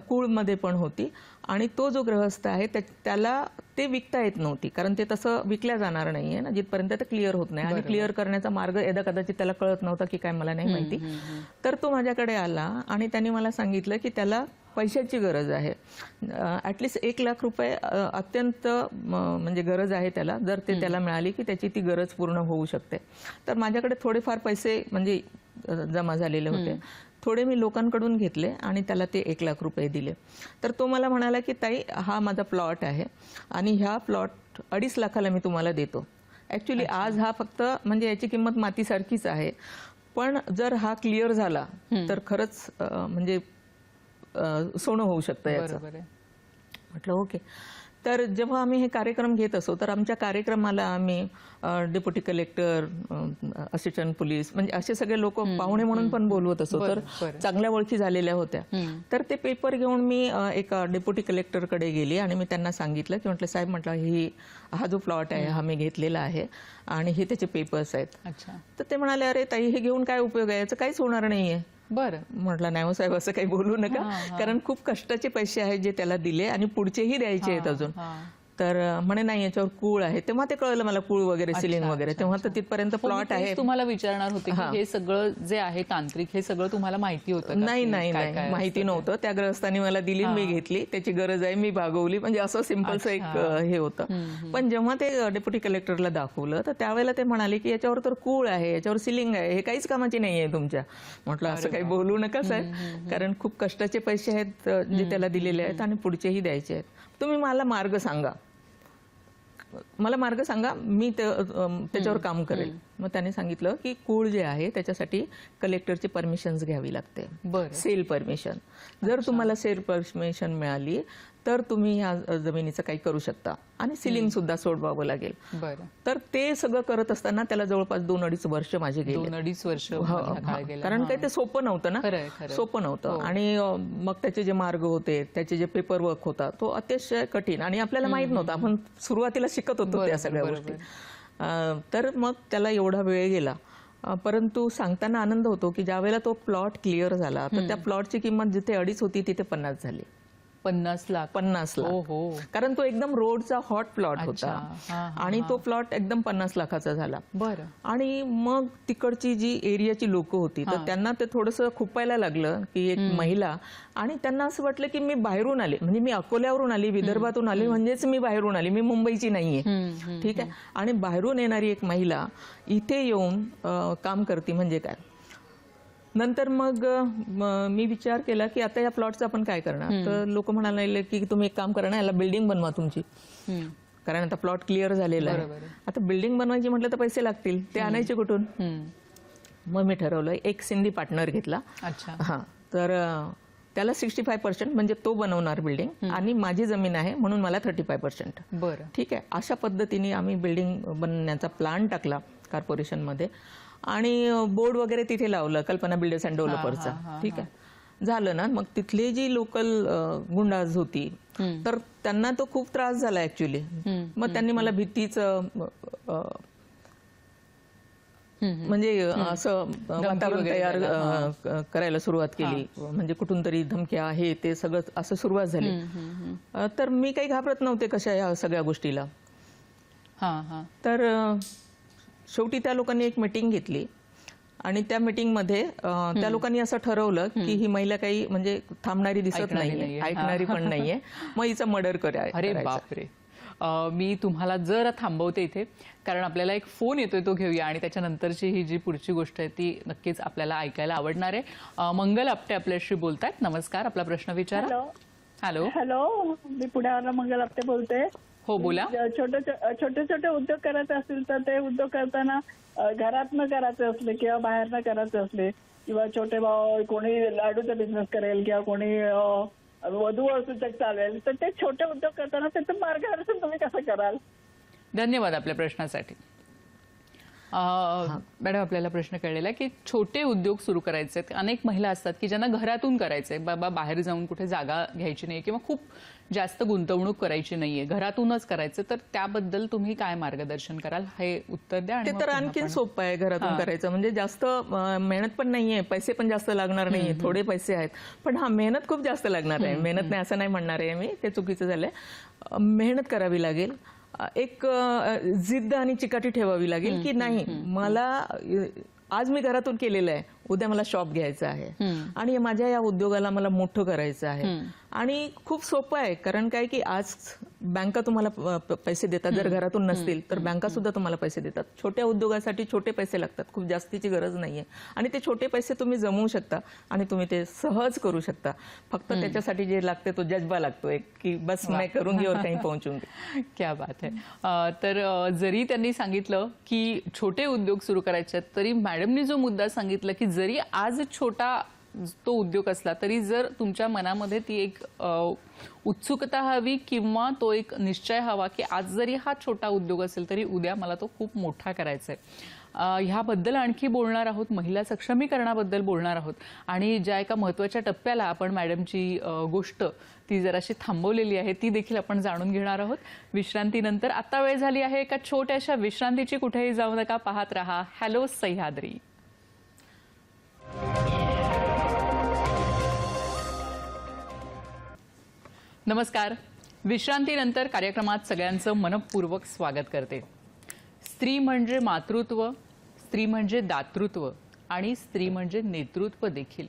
कूळ मध्ये पण होती. आणि तो जो ग्रहस्थ आहे त्याला ते विकता येत नव्हती, कारण ते तसं विकल्या जाणार नाहीये ना जिथपर्यंत ते क्लिअर होत नाही. आणि क्लिअर करण्याचा मार्ग यदा कदाचित त्याला कळत नव्हता की काय मला नाही माहिती. तर तो माझ्याकडे आला आणि त्यांनी मला सांगितलं की त्याला पैशाची गरज आहे, ॲटलिस्ट 1 लाख रुपये अत्यंत म्हणजे गरज आहे त्याला. जर ते त्याला मिळाली की त्याची ती गरज पूर्ण होऊ शकते. तर माझ्याकडे थोडेफार पैसे म्हणजे जमा झालेले होते, थोडे मी लोकांकडून घेतले आणि त्याला ते 1 लाख रुपये दिले. तर तो मला म्हणाला की ताई हा माझा प्लॉट आहे आणि ह्या प्लॉट 2.5 लाखाला मी तुम्हाला देतो. ॲक्च्युली आज हा फक्त म्हणजे याची किंमत मातीसारखीच आहे, पण जर हा क्लिअर झाला तर खरंच म्हणजे सोनं होऊ शकतं याचं. म्हटलं ओके. तर जेव्हा आम्ही हे कार्यक्रम घेत असो तर आमच्या कार्यक्रमाला आम्ही डेप्युटी कलेक्टर, असिस्टंट पोलीस म्हणजे असे सगळे लोक पाहुणे म्हणून पण बोलवत असो. तर चांगल्या ओळखी झालेल्या होत्या. तर ते पेपर घेऊन मी एका डेप्युटी कलेक्टरकडे गेली आणि मी त्यांना सांगितलं की म्हटलं साहेब, म्हटलं हा जो प्लॉट आहे हा मी घेतलेला आहे आणि हे त्याचे पेपर्स आहेत. तर ते म्हणाले अरे ताई हे घेऊन काय उपयोग आहे, याचं काहीच होणार नाहीये. बरं. म्हटलं नाही हो साहेब असं काही बोलू नका, कारण खूप कष्टाचे पैसे आहेत जे त्याला दिले आणि पुढचेही द्यायचे आहेत अजून. तर म्हणे नाही याच्यावर कूळ आहे. तेव्हा ते कळलं मला, कूळ वगैरे सिलिंग वगैरे. तेव्हा तर तिथपर्यंत प्लॉट आहे. तुम्हाला विचारणार होते की हे सगळं जे आहे तांत्रिक हे सगळं तुम्हाला माहिती होतं? नाही माहिती नव्हतं. त्या ग्रस्तांनी मला दिली, मी घेतली, त्याची गरज आहे मी भागवली, म्हणजे असं सिंपलचं एक हे होतं. पण जेव्हा ते डेप्युटी कलेक्टरला दाखवलं तर त्यावेळेला ते म्हणाले की याच्यावर तर कूळ आहे, याच्यावर सिलिंग आहे, हे काहीच कामाची नाही आहे तुमच्या. म्हटलं असं काही बोलू नका साहेब, कारण खूप कष्टाचे पैसे आहेत जे त्याला दिलेले आहेत आणि पुढचेही द्यायचे आहेत. तुम्ही मला मार्ग सांगा, मी त्याच्यावर काम करेल. मग त्याने सांगितलं की कूळ जे आहे त्याच्यासाठी कलेक्टरची परमिशन्स घ्यावी लागते, सेल परमिशन. जर तुम्हाला सेल परमिशन मिळाली तर तुम्ही ह्या जमिनीचं काही करू शकता आणि सिलिंग सुद्धा सोडवावं लागेल. तर ते सगळं करत असताना त्याला जवळपास 2-2.5 वर्ष माझे गेले. 2-2.5 वर्ष. कारण काही ते सोपं नव्हतं ना, सोपं नव्हतं. आणि मग त्याचे जे मार्ग होते, त्याचे जे पेपर वर्क होता तो अतिशय कठीण आणि आपल्याला माहित नव्हतं. आपण सुरुवातीला शिकत होतो त्या सगळ्या गोष्टी. तर मग त्याला एवढा वेळ गेला. परंतु सांगताना आनंद होतो की ज्यावेळेला तो प्लॉट क्लिअर झाला तर त्या प्लॉटची किंमत जिथे 2.5 होती तिथे 50 झाली. 50 लाख. कारण तो एकदम रोडचा हॉट प्लॉट होता आणि तो प्लॉट एकदम 50 लाखाचा झाला. बरं. आणि मग तिकडची जी एरियाची लोक होती तर त्यांना ते थोडंसं खुपायला लागलं की एक महिला, आणि त्यांना असं वाटलं की मी बाहेरून आले, म्हणजे मी अकोल्यावरून आली, विदर्भातून आले, म्हणजेच मी बाहेरून आली, मी मुंबईची नाहीये. ठीक आहे. आणि बाहेरून येणारी एक महिला इथे येऊन काम करते म्हणजे काय. नंतर मग मी विचार केला की आता या प्लॉटचं आपण काय करणार. तर लोक म्हणायला लागले की तुम्ही एक काम करा ना, याला बिल्डिंग बनवा तुमची, कारण आता प्लॉट क्लिअर झालेला आहे. आता बिल्डिंग बनवायची म्हटलं तर पैसे लागतील, ते आणायचे कुठून. मग मी ठरवलं, एक सिंधी पार्टनर घेतला. तर त्याला 65% म्हणजे तो बनवणार बिल्डिंग आणि माझी जमीन आहे म्हणून मला 35%. बरं. ठीक आहे. अशा पद्धतीने आम्ही बिल्डिंग बनवण्याचा प्लान टाकला कॉर्पोरेशनमध्ये आणि बोर्ड वगैरे तिथे लावलं, कल्पना बिल्डर्स अँड डेव्हलपर्सचा. ठीक आहे. झालं ना. मग तिथली जी लोकल गुंडाज होती तर त्यांना तो खूप त्रास झाला ऍक्च्युली. मग त्यांनी मला भीतीचं म्हणजे असं वातावरण तयार करायला सुरुवात केली, म्हणजे कुठून तरी धमक्या हे ते सगळं असं सुरुवात झाली. तर मी काही घाबरत नव्हते कशा या सगळ्या गोष्टीला. तर शेवटी त्या लोकांनी एक मीटिंग घेतली आणि त्या मीटिंगमध्ये त्या लोकांनी असं ठरवलं की ही महिला काही म्हणजे थांबणारी दिसत ऐकणारी नाहीये, नाहीये. ऐकणारी पण नाहीये, मग हिचा मर्डर अरे बापरे. मी तुम्हाला जरा थांबवते इथे, कारण आपल्याला एक फोन येतोय, तो घेऊया आणि त्याच्यानंतरची ही जी पुढची गोष्ट आहे ती नक्कीच आपल्याला ऐकायला आवडणार आहे. मंगल आपटे आपल्याशी बोलतायत. नमस्कार, आपला प्रश्न विचारा. हॅलो. हॅलो, मी पुण्यावरून मंगल आपटे बोलते. हो, बोला. छोटे छोटे उद्योग करायचे असतील तर ते उद्योग करताना घरात न करायचे असले किंवा बाहेर न करायचे असले, किंवा छोटे भाऊ कोणी लाडूचा बिझनेस करेल किंवा कोणी वधू सूचक चालवेल, तर ते छोटे उद्योग करताना त्याचं मार्गदर्शन तुम्ही कसं कराल? धन्यवाद आपल्या प्रश्नासाठी. मॅडम, आपल्याला प्रश्न कळलेला आहे की छोटे उद्योग सुरू करायचे आहेत. अनेक महिला असतात की ज्यांना घरातून करायचंय, बाबा बाहेर जाऊन कुठे जागा घ्यायची नाही किंवा खूप जास्त गुंतवणूक करायची नाहीये, घरातूनच करायचं, तर त्याबद्दल तुम्ही काय मार्गदर्शन कराल, हे उत्तर द्या. ते तर आणखीन सोपं आहे घरातून करायचं. म्हणजे जास्त मेहनत पण नाहीये, पैसे पण जास्त लागणार नाहीये, थोडे पैसे आहेत, पण मेहनत खूप जास्त लागणार आहे. मेहनत नाही असं नाही म्हणणार आहे मी, ते चुकीचं झालंय. मेहनत करावी लागेल, एक जिद्द आणि चिकाटी ठेवावी लागेल की नाही, मला आज मी घरातून केलेलं आहे, उद्या मला शॉप घ्यायचा आहे आणि माझ्या या उद्योगाला मला मोठं करायचं आहे. आणि खूप सोपं आहे, कारण काय की आज बँका तुम्हाला पैसे देतात. जर घरातून नसतील तर बँका सुद्धा तुम्हाला पैसे देतात. छोट्या उद्योगासाठी छोटे पैसे लागतात, खूप जास्तीची गरज नाहीये. आणि ते छोटे पैसे तुम्ही जमवू शकता आणि तुम्ही ते सहज करू शकता. फक्त त्याच्यासाठी जे लागते तो जज्बा लागतो एक, की बस मैं करूंगी और कहीं पोहोचूंगी. क्या बात आहे. तर जरी त्यांनी सांगितलं की छोटे उद्योग सुरू करायचे आहेत, तरी मॅडमनी जो मुद्दा सांगितला की जरी आज छोटा तो उद्योग असला तरी जर तुमच्या मनामध्ये ती एक उत्सुकता हवी किंवा तो एक निश्चय हवा की आज जरी हा छोटा उद्योग असेल तरी उद्या मला तो खूप मोठा करायचा आहे. ह्याबद्दल आणखी बोलणार आहोत, महिला सक्षमीकरणाबद्दल बोलणार आहोत. आणि ज्या एका महत्त्वाच्या टप्प्याला आपण मॅडमची गोष्ट ती जराशी थांबवलेली आहे ती देखील आपण जाणून घेणार आहोत विश्रांतीनंतर. आता वेळ झाली आहे एका छोट्याशा विश्रांतीची. कुठेही जाऊ नका, पाहत रहा हॅलो सह्याद्री. नमस्कार. विश्रांतीनंतर कार्यक्रमात सगळ्यांचं मनपूर्वक स्वागत करते. स्त्री म्हणजे मातृत्व, स्त्री म्हणजे दातृत्व आणि स्त्री म्हणजे नेतृत्व देखील.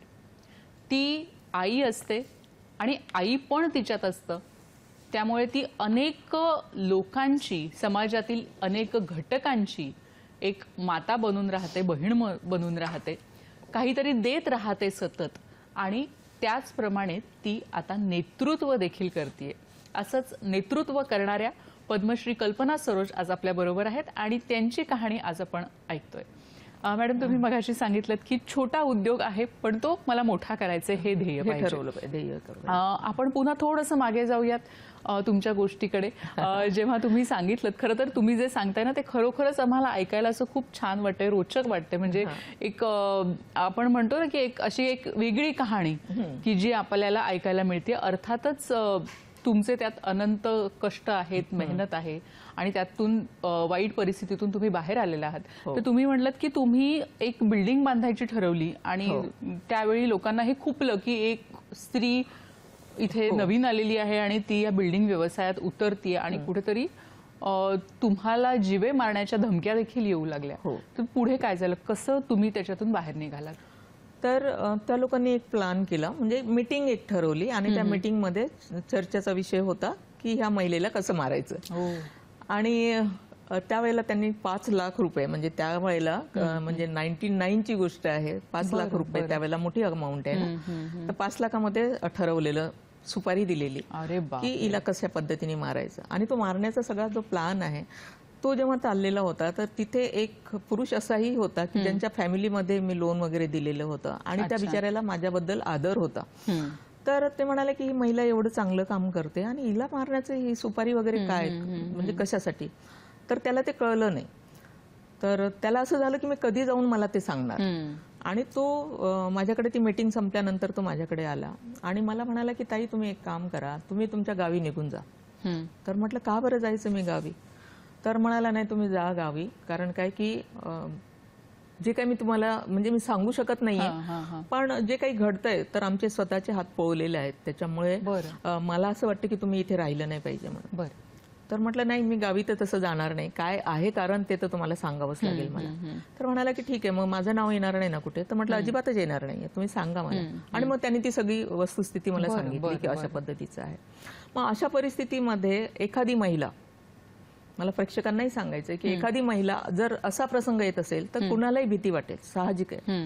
ती आई असते आणि आई पण तिच्यात असतं. त्यामुळे ती अनेक लोकांची, समाजातील अनेक घटकांची एक माता बनून राहते, बहीण बनून राहते, काहीतरी देत राहते सतत. आणि त्याचप्रमाणे ती आता नेतृत्व देखील करते. असंच नेतृत्व करणाऱ्या पद्मश्री कल्पना सरोज आज आपल्या बरोबर आहेत आणि त्यांची कहाणी आज आपण ऐकतोय. मॅडम, तुम्ही मगाशी सांगितलं की छोटा उद्योग आहे पण तो मला मोठा करायचा हे ध्येय पाहिजे. आपण पुन्हा थोडंसं मागे जाऊयात तुमच्या गोष्टीकडे. जेव्हा तुम्ही सांगितलं, खरं तर तुम्ही जे सांगताय ना ते खरोखरच आम्हाला ऐकायला असं खूप छान वाटतंय, रोचक वाटतंय. म्हणजे एक आपण म्हणतो ना की एक अशी एक वेगळी कहाणी की जी आपल्याला ऐकायला मिळते. अर्थातच तुमचे त्यात अनंत कष्ट आहेत, मेहनत आहे आणि त्यातून वाईट परिस्थितीतून तुम्ही बाहेर आलेला आहात. तर तुम्ही म्हटलं की तुम्ही एक बिल्डिंग बांधायची ठरवली आणि त्यावेळी लोकांना हे खुपलं की एक स्त्री इथे नवीन आलेली आहे आणि ती या बिल्डिंग व्यवसायात उतरतीये आणि कुठेतरी तुम्हाला जीवे मारण्याच्या धमक्या देखील येऊ लागल्या. तर पुढे काय झालं, कसं तुम्ही त्याच्यातून बाहेर निघालात? तर त्या लोकांनी एक प्लॅन केला, म्हणजे मीटिंग एक ठरवली आणि त्या मीटिंगमध्ये चर्चेचा विषय होता की ह्या महिलेला कसं मारायचं. आणि त्यावेळेला त्यांनी 5 लाख रुपये, म्हणजे त्यावेळेला म्हणजे 99 ची गोष्ट आहे, 5 लाख रुपये त्यावेळेला मोठी अमाऊंट आहे ना, तर 5 लाखामध्ये ठरवलेलं, सुपारी दिलेली की हिला कशा पद्धतीने मारायचं. आणि तो मारण्याचा सगळा जो प्लॅन आहे तो जेव्हा चाललेला होता तर तिथे एक पुरुष असाही होता की ज्यांच्या फॅमिलीमध्ये मी लोन वगैरे दिलेलं होतं आणि त्या बिचाऱ्याला माझ्याबद्दल आदर होता. तर ते म्हणाले की ही महिला एवढं चांगलं काम करते आणि हिला मारण्याचं ही सुपारी वगैरे काय, म्हणजे कशासाठी. तर त्याला ते कळलं नाही. तर त्याला असं झालं की मी कधी जाऊन मला ते सांगणार. आणि तो माझ्याकडे, ती मीटिंग संपल्यानंतर तो माझ्याकडे आला आणि मला म्हणाला की ताई तुम्ही एक काम करा, तुम्ही तुमच्या गावी निघून जा. तर म्हटलं का बरं जायचं मी गावी. तर म्हणाला नाही तुम्ही जा गावी, कारण काय की जे काही मी तुम्हाला म्हणजे मी सांगू शकत नाहीये, पण जे काही घडतंय तर आमचे स्वतःचे हात पोळलेले आहेत, त्याच्यामुळे मला असं वाटतं की तुम्ही इथे राहिलं नाही पाहिजे म्हणून. तर म्हटलं नाही, मी गावी तर तसं जाणार नाही, काय आहे कारण ते तर तुम्हाला सांगावंच लागेल मला. तर म्हणाला की ठीक आहे, मग माझं नाव येणार नाही ना कुठे? तर म्हटलं अजिबातच येणार नाही, तुम्ही सांगा मला. आणि मग त्यांनी ती सगळी वस्तुस्थिती मला सांगितली की अशा पद्धतीचं आहे. मग अशा परिस्थितीमध्ये एखादी महिला, मला प्रेक्षकांनाही सांगायचंय की एखादी महिला जर असा प्रसंग येत असेल तर कुणालाही भीती वाटेल, साहजिक आहे.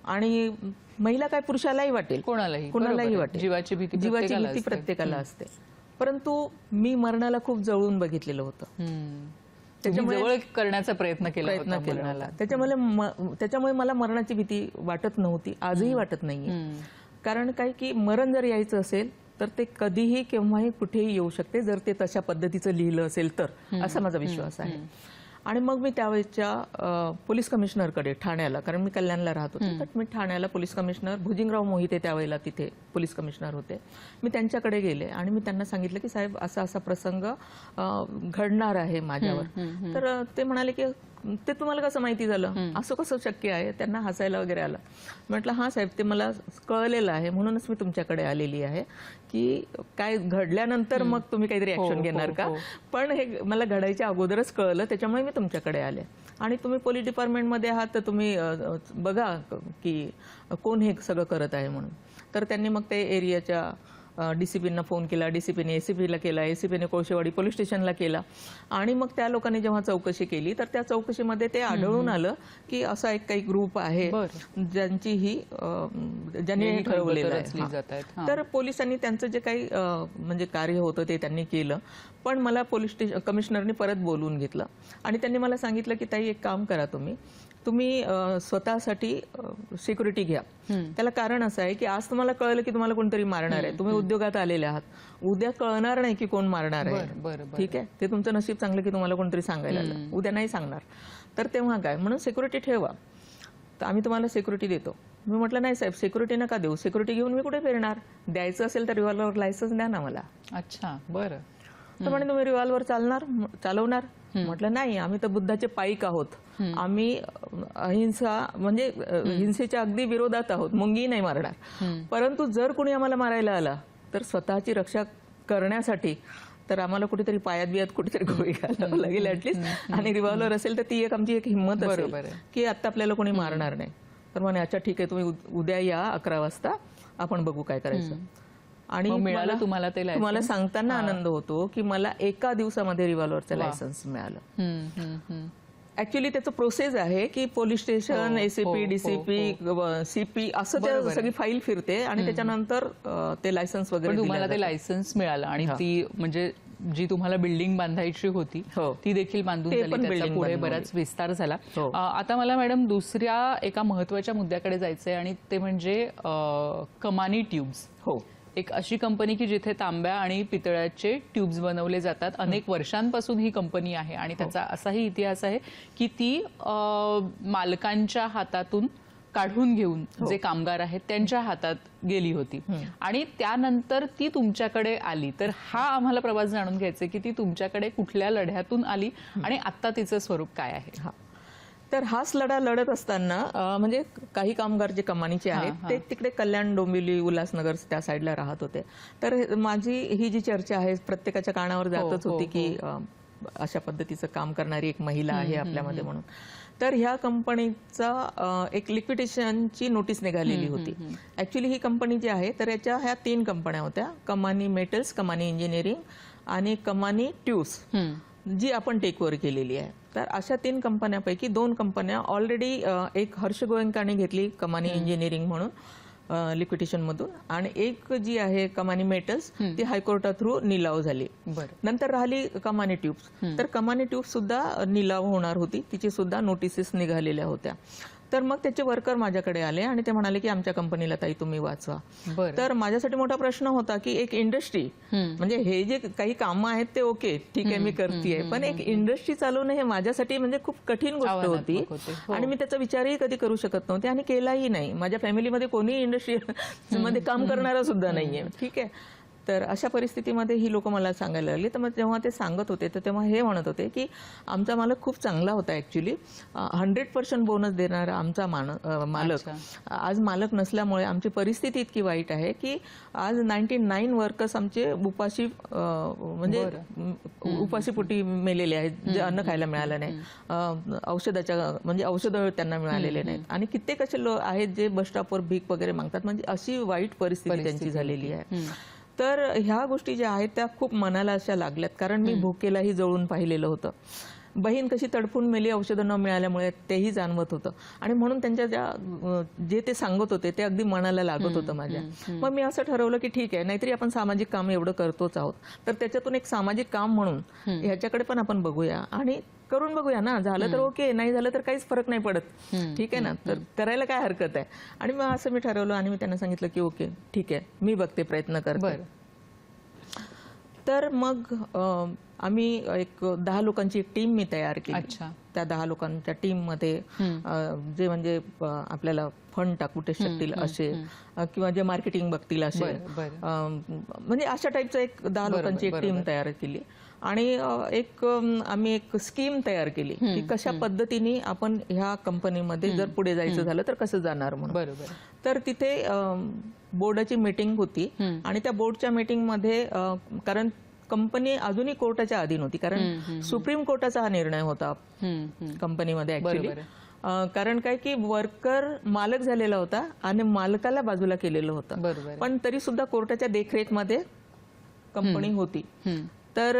आणि महिला काय, पुरुषालाही वाटेल, कुणालाही वाटेल, जीवाची भीती प्रत्येकाला असते. परंतु मी मरणाला खूप जवळून बघितलेलं होतं, जवळ करण्याचा प्रयत्न केला. त्याच्यामुळे मला मरणाची भीती वाटत नव्हती, आजही वाटत नाहीये. कारण काय की मरण जर यायचं असेल तर ते कधीही केव्हाही कुठेही येऊ शकते, जर ते तशा पद्धतीचं लिहिलं असेल तर, असा माझा विश्वास आहे. आणि मग मी त्यावेळेच्या पोलीस कमिशनरकडे, ठाण्याला, कारण मी कल्याणला राहत होते, तर मी ठाण्याला पोलीस कमिशनर भुजिंगराव मोहिते त्यावेळेला तिथे पोलीस कमिशनर होते, मी त्यांच्याकडे गेले आणि मी त्यांना सांगितलं की साहेब असा असा प्रसंग घडणार आहे माझ्यावर. तर ते म्हणाले की ते तुम्हाला कसं माहिती झालं, असं कसं शक्य आहे? त्यांना हसायला वगैरे आलं. म्हटलं हा साहेब, ते मला कळलेलं आहे, म्हणूनच मी तुमच्याकडे आलेली आहे की काय घडल्यानंतर मग तुम्ही काहीतरी ऍक्शन घेणार का, पण हे मला घडायच्या अगोदरच कळलं, त्याच्यामुळे मी तुमच्याकडे आले. आणि तुम्ही पोलीस डिपार्टमेंटमध्ये आहात तर तुम्ही बघा की कोण हे सगळं करत आहे म्हणून. तर त्यांनी मग ते एरियाच्या डीसीपींना फोन केला, डीसीपीने एसीपीला केला, एसीपीने कोळशेवाडी पोलीस स्टेशनला केला. आणि मग त्या लोकांनी जेव्हा चौकशी केली तर त्या चौकशीमध्ये ते आढळून आलं की असा एक काही ग्रुप आहे ज्यांची ही ज्यांनी ठरवलेलं आहे. तर पोलिसांनी त्यांचं जे काही म्हणजे कार्य होतं ते त्यांनी केलं. पण मला पोलीस स्टेशन कमिशनरनी परत बोलवून घेतलं आणि त्यांनी मला सांगितलं की ताई, एक काम करा, तुम्ही स्वतःसाठी सिक्युरिटी घ्या. त्याला कारण असं आहे की आज तुम्हाला कळलं की तुम्हाला कोणतरी मारणार आहे, तुम्ही उद्योगात आलेले आहात, उद्या कळणार नाही की कोण मारणार आहे. ठीक आहे, ते तुमचं नशीब चांगलं की तुम्हाला कोणतरी सांगायला आलं, उद्या नाही सांगणार. तर तेव्हा काय, म्हणून सिक्युरिटी ठेवा, तर आम्ही तुम्हाला सिक्युरिटी देतो. मी म्हटलं नाही साहेब, सिक्युरिटी नका देऊ, सिक्युरिटी घेऊन मी कुठे फिरणार, द्यायचं असेल तर रिव्हॉल्वर लायसन्स द्या ना मला. अच्छा, बरं. तर म्हणे तुम्ही रिव्हॉल्वर चालवणार? म्हटलं नाही, आम्ही तर बुद्धाचे पाईक आहोत, आम्ही अहिंसा म्हणजे हिंसेच्या अगदी विरोधात आहोत, मुंगी नाही मारणार. परंतु जर कोणी आम्हाला मारायला आला तर स्वतःची रक्षा करण्यासाठी तर आम्हाला कुठेतरी पायात कुठेतरी गोळी घालावं लागेल ऍटलीस्ट. आणि रिव्हॉल्वर असेल तर ती एक आमची एक हिंमत असेल की आता आपल्याला कोणी मारणार नाही. तर म्हणे अच्छा ठीक आहे, तुम्ही उद्या या 11 वाजता, आपण बघू काय करायचं. आणि मिळालं तुम्हाला ते लायसन्स? तुम्हाला सांगताना आनंद होतो की मला एका दिवसामध्ये रिव्हॉल्वरचं लायसन्स मिळालं. ऍक्च्युली त्याचं प्रोसेस आहे की police station, ACP, DCP, CP असं ते सगळी फाईल फिरते आणि त्याच्यानंतर ते लायसन्स वगैरे. तुम्हाला ते लायसन्स मिळालं आणि ती म्हणजे जी तुम्हाला बिल्डिंग बांधायची होती ती देखील बांधून झाली, त्याचा पुढे बराच विस्तार झाला. आता मला मॅडम दुसऱ्या एका महत्वाच्या मुद्द्याकडे जायचंय आणि ते म्हणजे कमानी ट्यूब्स. एक अशी कंपनी की जिथे तांब्या आणि पितळाचे ट्यूब्स बनवले जातात. अनेक वर्षांपासून ही कंपनी आहे आणि त्याचा असाही इतिहास आहे की ती मालकांच्या हातातून काढून घेऊन जे कामगार आहेत त्यांच्या हातात गेली होती आणि त्यानंतर ती तुमच्याकडे आली. तर हा आम्हाला प्रवास जाणून घ्यायचा की ती तुमच्याकडे कुठल्या लढ्यातून आली आणि आता तिचं स्वरूप काय आहे. तर हाच लढा लढत असताना म्हणजे काही कामगार जे कमानीचे आहेत ते तिकडे कल्याण, डोंबिवली, उल्हासनगर त्या साईडला राहत होते. तर माझी ही जी चर्चा आहे प्रत्येकाच्या कानावर जातच होती की अशा पद्धतीचं काम करणारी एक महिला आहे आपल्यामध्ये म्हणून. तर ह्या कंपनीचा एक लिक्विडेशनची नोटीस निघालेली होती. ऍक्च्युली ही कंपनी जी आहे तर याच्या ह्या 3 कंपन्या होत्या, कमानी मेटल्स, कमानी इंजिनिअरिंग आणि कमानी ट्यूब्स, जी आपण टेकओव्हर केलेली आहे. तर अशा 3 कंपन्यापैकी 2 कंपन्या ऑलरेडी, एक हर्ष गोयंकाने घेतली कमानी इंजिनिअरिंग म्हणून लिक्विडेशन मधून, आणि एक जी आहे कमानी मेटल्स ती हायकोर्टा थ्रू निलाव झाली. नंतर राहिली कमानी ट्यूब्स. तर कमानी ट्यूब्स सुद्धा निलाव होणार होती, तिची सुद्धा नोटिसेस निघालेल्या होत्या. तर मग त्याचे वर्कर माझ्याकडे आले आणि ते म्हणाले की आमच्या कंपनीला ताई तुम्ही वाचवा. तर माझ्यासाठी मोठा प्रश्न होता की एक इंडस्ट्री, म्हणजे हे जे काही कामं आहेत ते ओके ठीक आहे मी करतेय, पण एक इंडस्ट्री चालवणं हे माझ्यासाठी म्हणजे खूप कठीण गोष्ट होती आणि मी त्याचा विचारही कधी करू शकत नव्हते आणि केलाही नाही. माझ्या फॅमिलीमध्ये कोणी इंडस्ट्री मध्ये काम करणारा सुद्धा नाहीये. ठीक आहे, तर अशा परिस्थितीमध्ये ही लोक मला सांगायला लागली. तर मग जेव्हा ते सांगत होते तर तेव्हा हे म्हणत होते की आमचा मालक खूप चांगला होता ॲक्च्युली, 100% बोनस देणारा आमचा मालक आज मालक नसल्यामुळे आमची परिस्थिती इतकी वाईट आहे की आज 99 वर्कर्स आमचे उपाशी म्हणजे उपाशीपोटी मेलेले आहेत, जे अन्न खायला मिळालं नाही, औषधाच्या म्हणजे औषधं त्यांना मिळालेले नाहीत, आणि कित्येक असे लोक आहेत जे बस स्टॉपवर भीक वगैरे मागतात. म्हणजे अशी वाईट परिस्थिती त्यांची झालेली आहे. तर ह्या गोष्टी ज्या आहेत त्या खूप मनाला अशा लागल्यात, कारण मी भुकेलाही जळून पाहिलेलं होतं. बहीण कशी तडफून मेली औषधं न मिळाल्यामुळे तेही जाणवत होतं, आणि म्हणून त्यांच्या जे ते सांगत होते ते अगदी मनाला लागत होतं माझ्या. मग मी असं ठरवलं की ठीक आहे, नाहीतरी आपण सामाजिक काम एवढं करतोच आहोत, तर त्याच्यातून एक सामाजिक काम म्हणून ह्याच्याकडे पण आपण बघूया आणि करून बघूया ना. झालं तर ओके, नाही झालं तर काहीच फरक नाही पडत, ठीक आहे ना. तर करायला काय हरकत आहे. आणि मग असं मी ठरवलं आणि मी त्यांना सांगितलं की ओके ठीक आहे, मी बघते, प्रयत्न करते. तर मग आम्ही एक 10 लोकांची एक टीम मी तयार केली. त्या 10 लोकांच्या टीम मध्ये जे म्हणजे आपल्याला फंड टाकू शकतील असे, किंवा जे मार्केटिंग बघतील असे, म्हणजे अशा टाईपचं एक 10 लोकांची एक टीम तयार केली. आणि आम्ही एक स्कीम तयार केली की कशा पद्धतीने आपण ह्या कंपनीमध्ये जर पुढे जायचं झालं तर कसं जाणार म्हणून. तर तिथे बोर्डाची मीटिंग होती, आणि त्या बोर्डच्या मीटिंग मध्ये कारण कंपनी अजूनही कोर्टाच्या अधीन होती, कारण सुप्रीम कोर्टाचा हा निर्णय होता कंपनीमध्ये ऍक्च्युली. कारण काय की वर्कर मालक झालेला होता आणि मालकाला बाजूला केलेलं होतं, पण तरी सुद्धा कोर्टाच्या देखरेखमध्ये कंपनी होती. तर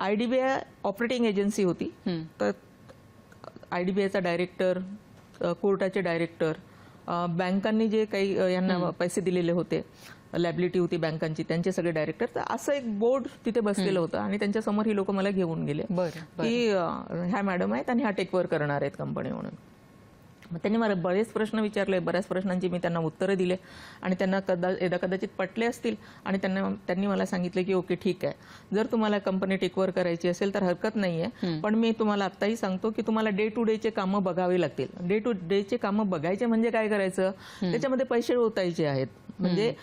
IDBI ऑपरेटिंग एजन्सी होती. तर IDBIचा डायरेक्टर, कोर्टाचे डायरेक्टर, बँकांनी जे काही यांना पैसे दिलेले होते, लॅबिलिटी होती बँकांची, त्यांचे सगळे डायरेक्टर. तर असं एक बोर्ड तिथे बसलेलं होतं, आणि त्यांच्या समोर ही लोक मला घेऊन गेले की ह्या मॅडम आहेत आणि ह्या टेकवर करणार आहेत कंपनी म्हणून. मग त्यांनी मला बरेच प्रश्न विचारले, बऱ्याच प्रश्नांची मी त्यांना उत्तरं दिले, आणि त्यांना कदाचित पटले असतील, आणि त्यांनी मला सांगितलं की ओके ठीक आहे, जर तुम्हाला कंपनी टेकवर करायची असेल तर हरकत नाहीये, पण मी तुम्हाला आत्ताही सांगतो की तुम्हाला डे टू डेचे कामं बघावे लागतील. डे टू डेचे कामं बघायचे म्हणजे काय करायचं, त्याच्यामध्ये पैसे ओतायचे आहेत. म्हणजे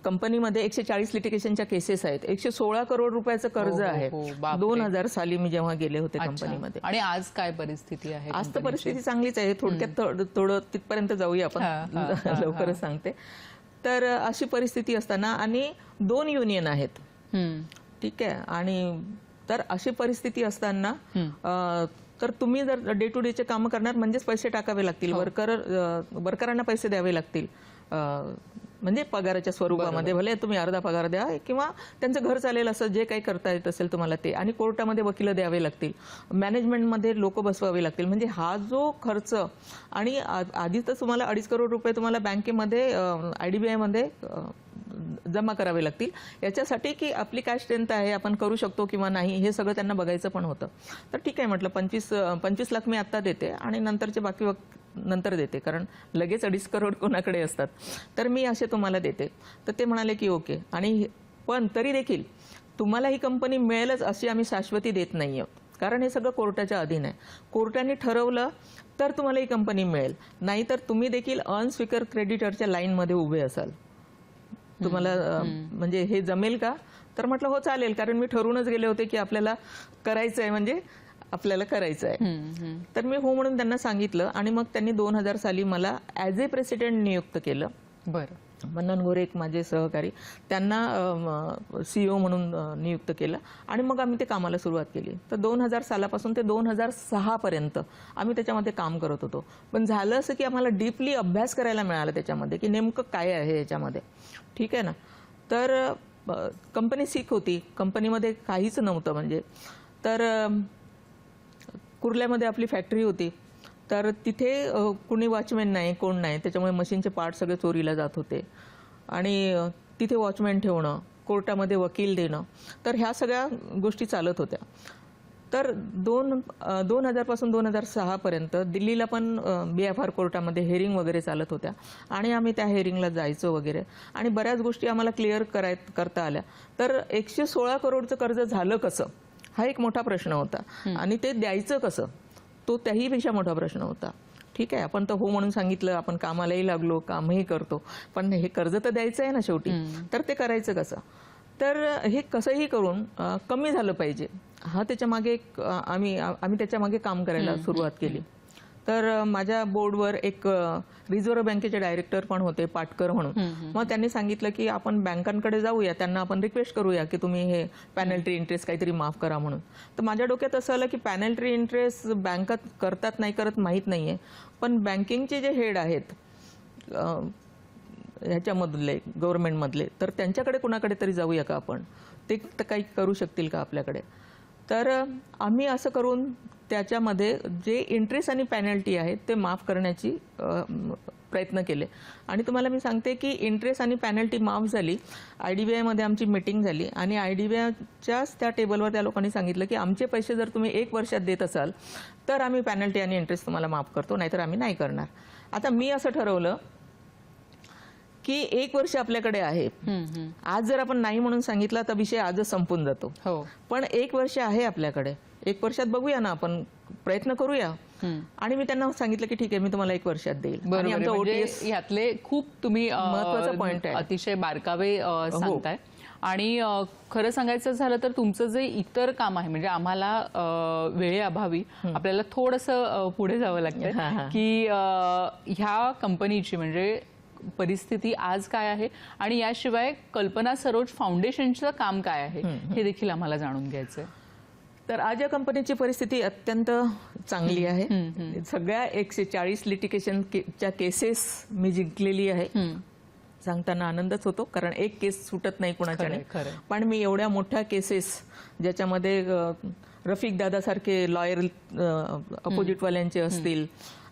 कंपनीमध्ये 140 लिटिगेशनच्या केसेस आहेत, 116 करोड रुपयाचं कर्ज आहे. 2000 साली मी जेव्हा गेले होते कंपनीमध्ये. आणि आज काय परिस्थिती आहे? आज तर परिस्थिती चांगलीच आहे. थोडक्यात थोडं तिथपर्यंत जाऊया आपण, लवकरच सांगते. तर अशी परिस्थिती असताना, आणि 2 युनियन आहेत, ठीक आहे. आणि तर अशी परिस्थिती असताना तर तुम्ही जर डे टू डेचे कामं करणार म्हणजेच पैसे टाकावे लागतील, वर्करांना पैसे द्यावे लागतील, म्हणजे पगाराच्या स्वरूपामध्ये. भले तुम्ही अर्धा पगार द्या किंवा त्यांचं घर चालेल असं जे काही करता येत असेल तुम्हाला ते, आणि कोर्टामध्ये वकील द्यावे लागतील, मॅनेजमेंटमध्ये लोक बसवावे लागतील. म्हणजे हा जो खर्च, आणि आधी तर तुम्हाला 2.5 करोड रुपये तुम्हाला बँकेमध्ये IDBI मध्ये जमा करावे लागतील, याच्यासाठी की आपली काय स्ट्रेंथ आहे, आपण करू शकतो किंवा नाही, हे सगळं त्यांना बघायचं पण होतं. तर ठीक आहे म्हटलं, 25 लाख मी आत्ता देते आणि नंतरचे बाकी नंतर देते, कारण लगेच 2.5 करोड कोणाकडे असतात, तर मी असे तुम्हाला देते. तर ते म्हणाले की ओके. आणि पण तरी देखील तुम्हाला ही कंपनी मिळेलच अशी आम्ही शाश्वती देत नाही आहोत, कारण हे सगळं कोर्टाच्या अधीन आहे. कोर्टाने ठरवलं तर तुम्हाला ही कंपनी मिळेल, नाहीतर तुम्ही देखील अनस्वीकार क्रेडिटरच्या लाईनमध्ये उभे असाल. तुम्हाला म्हणजे हे जमेल का? तर म्हटलं हो चालेल, कारण मी ठरवूनच गेले होते की आपल्याला करायचं आहे, म्हणजे आपल्याला करायचं आहे. तर मी हो म्हणून त्यांना सांगितलं, आणि मग त्यांनी 2000 साली मला ॲज ए प्रेसिडेंट नियुक्त केलं. मन्नन गोरे एक माझे सहकारी, त्यांना CEO म्हणून नियुक्त केलं, आणि मग आम्ही ते कामाला सुरुवात केली. तर 2000 सालापासून ते 2006 पर्यंत आम्ही त्याच्यामध्ये काम करत होतो. पण झालं असं की आम्हाला डीपली अभ्यास करायला मिळाला त्याच्यामध्ये की नेमकं काय आहे याच्यामध्ये, ठीक आहे ना. तर कंपनी सिक होती, कंपनीमध्ये काहीच नव्हतं म्हणजे. तर कुर्ल्यामध्ये आपली फॅक्टरी होती, तर तिथे कुणी वॉचमॅन नाही, कोण नाही, त्याच्यामुळे मशीनचे पार्ट सगळे चोरीला जात होते, आणि तिथे वॉचमॅन ठेवणं, कोर्टामध्ये वकील देणं, तर ह्या सगळ्या गोष्टी चालत होत्या. तर 2000 पासून 2006 पर्यंत दिल्लीला पण BFR कोर्टामध्ये हेरिंग वगैरे चालत होत्या, आणि आम्ही त्या हेरिंगला जायचो वगैरे, आणि बऱ्याच गोष्टी आम्हाला क्लिअर करता आल्या. तर 116 करोडचं कर्ज झालं कसं, हा एक मोठा प्रश्न होता, आणि ते द्यायचं कसं, तो त्याहीपेक्षा मोठा प्रश्न होता. ठीक आहे, आपण तर हो म्हणून सांगितलं, आपण कामालाही लागलो, कामही करतो, पण हे कर्ज तर द्यायचं आहे ना शेवटी, तर ते करायचं कसं? तर हे कसंही करून कमी झालं पाहिजे, हा त्याच्या मागे आम्ही त्याच्या मागे काम करायला सुरुवात केली. तर माझ्या बोर्डवर एक रिझर्व्ह बँकेचे डायरेक्टर पण होते, पाटकर म्हणून. मग त्यांनी सांगितलं की आपण बँकांकडे जाऊया, त्यांना आपण रिक्वेस्ट करूया की तुम्ही हे पॅनल्टी इंटरेस्ट काहीतरी माफ करा म्हणून. तर माझ्या डोक्यात असं आलं की पॅनल्टी इंटरेस्ट बँका करतात नाही करत माहीत नाहीये, पण बँकिंगचे जे हेड आहेत ह्याच्यामधले गव्हर्नमेंटमधले, तर त्यांच्याकडे कुणाकडे तरी जाऊया का आपण, ते काही करू शकतील का आपल्याकडे. तर आम्ही असं करून त्याच्यामध्ये जे इंटरेस्ट आणि पेनल्टी आहेत ते माफ करण्याची प्रयत्न केले. आणि तुम्हाला मी सांगते की इंटरेस्ट आणि पेनल्टी माफ झाली. IDBIमध्ये आमची मीटिंग झाली आणि IDBIच्याच त्या टेबलवर त्या लोकांनी सांगितलं की आमचे पैसे जर तुम्ही 1 वर्षात देत असाल तर आम्ही पेनल्टी आणि इंटरेस्ट तुम्हाला माफ करतो, नाहीतर आम्ही नाही करणार. आता मी असं ठरवलं की 1 वर्ष आपल्याकडे आहे. आज जर आपण नाही म्हणून सांगितलं तर विषय आजच संपून जातो. पण 1 वर्ष आहे आपल्याकडे, 1 वर्षात बघूया ना, आपण प्रयत्न करूया. आणि मी त्यांना सांगितलं की ठीक आहे, मी तुम्हाला 1 वर्षात देईल. आणि आमचा OTS यातले खूप तुम्ही महत्त्वाचा पॉइंट आहे, अतिशय बारकावे सांगताय. आणि खरं सांगायचं झालं तर तुमचं जे इतर काम आहे, म्हणजे आम्हाला वेळेअभावी आपल्याला थोडंसं पुढे जावं लागतं की ह्या कंपनीची म्हणजे परिस्थिती आज काय आहे आणि याशिवाय कल्पना सरोज फाउंडेशनचं काम काय आहे हे देखील आम्हाला जाणून घ्यायचं आहे. तर आज या कंपनीची परिस्थिती अत्यंत चांगली आहे. सगळ्या 140 लिटिगेशनच्या केसेस मी जिंकलेली आहे. सांगताना आनंदच होतो, कारण एक केस सुटत नाही कुणाच्याने. पण मी एवढ्या मोठ्या केसेस ज्याच्यामध्ये रफिक दादासारखे लॉयर अपोजिटवाल्यांचे असतील,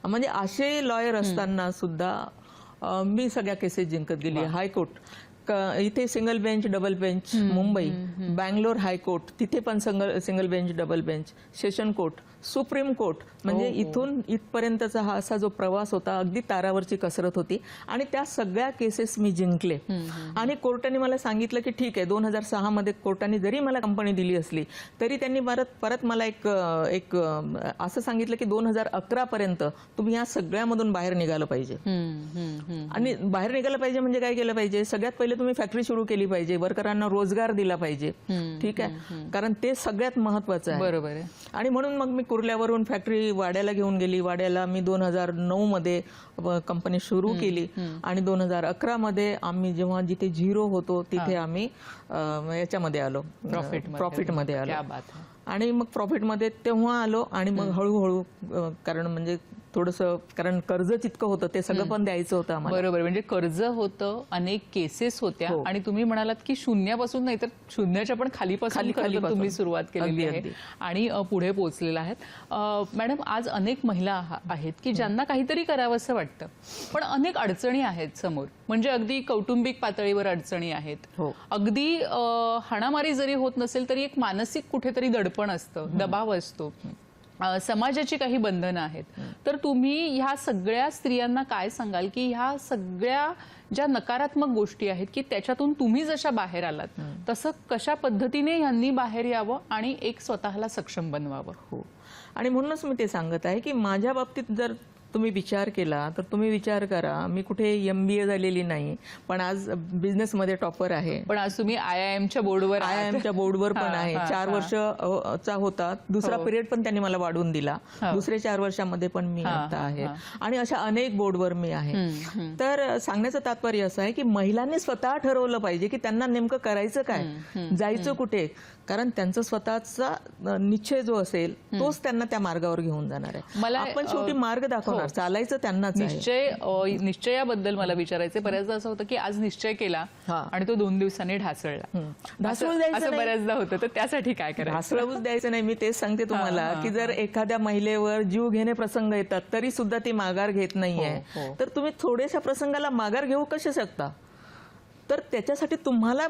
म्हणजे असे लॉयर असताना सुद्धा मी सगळ्या केसेस जिंकत गेली. हायकोर्ट इथे single bench double bench, Mumbai, Bangalore high court तिथे पण single bench double bench, session court, supreme court, म्हणजे इथून इथपर्यंतचा हा असा जो प्रवास होता अगदी तारावरची कसरत होती. आणि त्या सगळ्या केसेस मी जिंकले. आणि कोर्टाने मला सांगितलं की ठीक आहे, 2006 मध्ये कोर्टाने जरी मला कंपनी दिली असली तरी त्यांनी परत मला एक असं सांगितलं की 2011 पर्यंत तुम्ही या सगळ्यामधून बाहेर निघालं पाहिजे. आणि बाहेर निघालं पाहिजे म्हणजे काय केलं पाहिजे, सगळ्यात पहिले तुम्ही फॅक्टरी सुरू केली पाहिजे, वर्करांना रोजगार दिला पाहिजे. ठीक आहे, कारण ते सगळ्यात महत्वाचं आहे. बरोबर आहे. आणि म्हणून मग मी कुर्ल्यावरून फॅक्टरी वाड्याला घेऊन गेली. वाड्याला मी 2009 मध्ये कंपनी सुरू केली. आणि 2011 मध्ये आम्ही जेव्हा जिथे 0 होतो तिथे आम्ही याच्यामध्ये आलो, प्रॉफिटमध्ये आलो. आणि मग प्रॉफिटमध्ये तेव्हा आलो. आणि मग हळूहळू कारण म्हणजे थोडंसं, कारण कर्ज जितकं होतं ते सगळं पण द्यायचं होतं आम्हाला. बरोबर, म्हणजे कर्ज होतं, अनेक केसेस होत्या. आणि तुम्ही म्हणालात की शून्यापासून नाही तर शून्याच्या पण खालीपासून तुम्ही सुरुवात केलेली आहे आणि पुढे पोहोचलेला आहेत. मॅडम, आज अनेक महिला आहेत की ज्यांना काहीतरी करावंसं वाटतं, पण अनेक अडचणी आहेत समोर. म्हणजे अगदी कौटुंबिक पातळीवर अडचणी आहेत, अगदी हाणामारी जरी होत नसेल तरी एक मानसिक कुठेतरी दडपण असतं, दबाव असतो, समाजाची काही बंधनं आहेत. तर तुम्ही ह्या सगळ्या स्त्रियांना काय सांगाल की ह्या सगळ्या ज्या नकारात्मक गोष्टी आहेत की त्याच्यातून तुम्ही जशा बाहेर आलात तसं कशा पद्धतीने ह्यांनी बाहेर यावं आणि एक स्वतःला सक्षम बनवावं? हो, आणि म्हणूनच मी ते सांगत आहे की माझ्या बाबतीत जर तुम्ही विचार केला तर तुम्ही विचार करा, मी कुठे MBA झालेली नाही, पण आज बिझनेसमध्ये टॉपर आहे. पण आज तुम्ही IIMच्या बोर्डवर पण आहे. 4 वर्षचा होता, दुसरा पिरियड पण त्यांनी मला वाढवून दिला. दुसरे 4 वर्षामध्ये पण मी आता आहे. आणि अशा अनेक बोर्डवर मी आहे. तर सांगण्याचं तात्पर्य असं आहे की महिलांनी स्वतः ठरवलं पाहिजे की त्यांना नेमकं करायचं काय, जायचं कुठे. कारण त्यांचा स्वतःचा निश्चय जो असेल तोच त्यांना त्या मार्गावर घेऊन जाणार आहे. आपण शेवटी मार्ग दाखवणार, चालायचं त्यांनाच आहे. निश्चयाबद्दल मला विचारायचं, बऱ्याचदा असं होतं की आज निश्चय केला आणि तो 2 दिवसांनी ढासळला, असं बऱ्याचदा होतं. तर त्यासाठी काय करायचं? ढासळूच द्यायचं नाही. मी तेच सांगते तुम्हाला की जर एखाद्या महिलेवर जीव घेणे प्रसंग येतात तरी सुद्धा ती माघार घेत नाहीये, तर तुम्ही थोड्याशा प्रसंगाला माघार घेऊ कसे शकता? तर त्याच्यासाठी तुम्हाला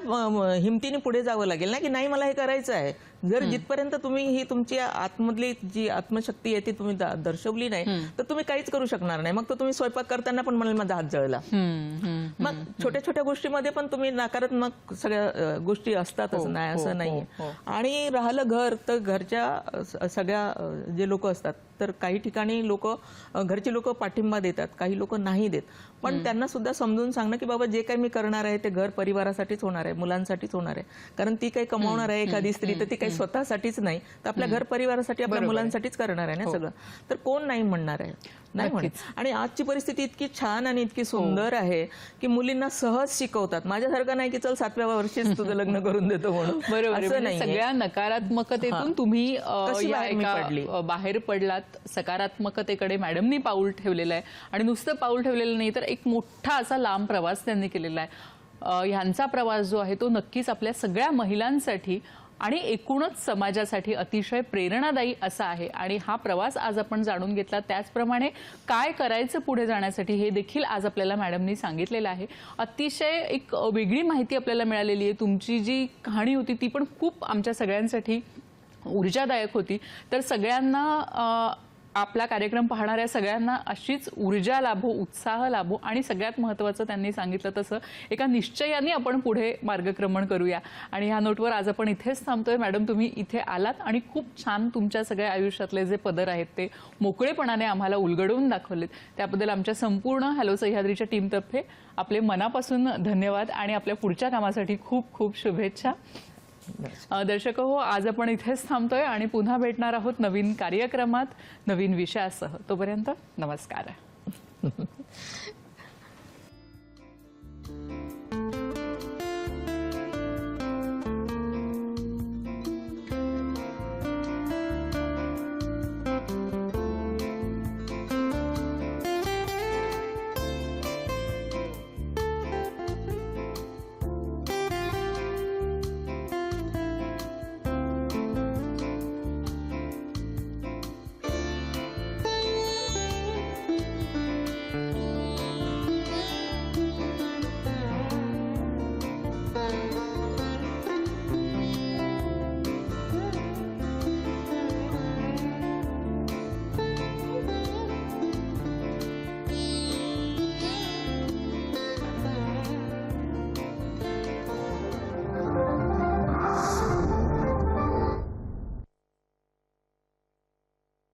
हिमतीने पुढे जावं लागेल ना, की नाही मला हे करायचं आहे. जर जिथपर्यंत तुम्ही ही तुमची आतमधली जी आत्मशक्ती आहे ती तुम्ही दर्शवली नाही तर तुम्ही काहीच करू शकणार नाही. मग तर तुम्ही स्वयंपाक करताना पण मला माझा हात जळला. मग छोट्या छोट्या गोष्टीमध्ये पण तुम्ही नकारात्मक सगळ्या गोष्टी असतातच, नाही असं नाही. आणि राहिलं घर, तर घरच्या सगळ्या जे लोक असतात तर काही ठिकाणी लोक घरची लोक पाठिंबा देतात, काही लोक नाही देत, पण त्यांना सुद्धा समजून सांगणं की बाबा जे काही मी करणार आहे ते घर परिवारासाठीच होणार आहे, मुलांसाठीच होणार आहे. कारण ती काही कमावणार आहे एखादी स्त्री तर ती काही स्वतःसाठीच नाही, तर आपल्या घर परिवारासाठी आपल्या मुलांसाठीच करणार आहे ना सगळं. तर कोण नाही म्हणणार आहे, नाही म्हणत. आणि आजची परिस्थिती इतकी छान आणि इतकी सुंदर आहे की मुलींना सहज शिकवतात. माझ्यासारखं नाही की चल 7व्या वर्षीच तुझं लग्न करून देतो म्हणून, बरोबर आहे. असं म्हणजे नाहीये. सगळ्या नकारात्मकतेतून तुम्ही कशी या बाहेर मी पडली? एका बाहेर पडलात. सकारात्मकतेकडे मॅडमनी पाऊल ठेवलेलं आहे आणि नुसतं पाऊल ठेवलेलं नाही तर एक मोठा असा लांब प्रवास त्यांनी केलेला आहे. ह्यांचा प्रवास जो आहे तो नक्कीच आपल्या सगळ्या महिलांसाठी आणि एकूणच समाजासाठी अतिशय प्रेरणादायी असा आहे. आणि हा प्रवास आज आपण जाणून घेतला. त्याचप्रमाणे काय करायचं पुढे जाण्यासाठी हे देखील आज आपल्याला मॅडमनी सांगितलेलं आहे. अतिशय एक वेगळी माहिती आपल्याला मिळालेली आहे. तुमची जी कहाणी होती ती पण खूप आमच्या सगळ्यांसाठी ऊर्जादायक होती. तर सगळ्यांना आपला कार्यक्रम पाहणाऱ्या सगळ्यांना अशीच ऊर्जा लाभो, उत्साह लाभो आणि सगळ्यात महत्त्वाचं त्यांनी सांगितलं तसं एका निश्चयाने आपण पुढे मार्गक्रमण करूया. आणि ह्या नोटवर आज आपण इथेच थांबतोय. मॅडम, तुम्ही इथे आलात आणि खूप छान तुमच्या सगळ्या आयुष्यातले जे पदर आहेत ते मोकळेपणाने आम्हाला उलगडवून दाखवलेत. त्याबद्दल आमच्या संपूर्ण हॅलो सह्याद्रीच्या टीमतर्फे आपले मनापासून धन्यवाद आणि आपल्या पुढच्या कामासाठी खूप खूप शुभेच्छा. दर्शक हो, आज आपण इथेच थांबतोय आणि पुन्हा भेटणार आहोत नवीन कार्यक्रमात नवीन विषयासह. तोपर्यंत नमस्कार.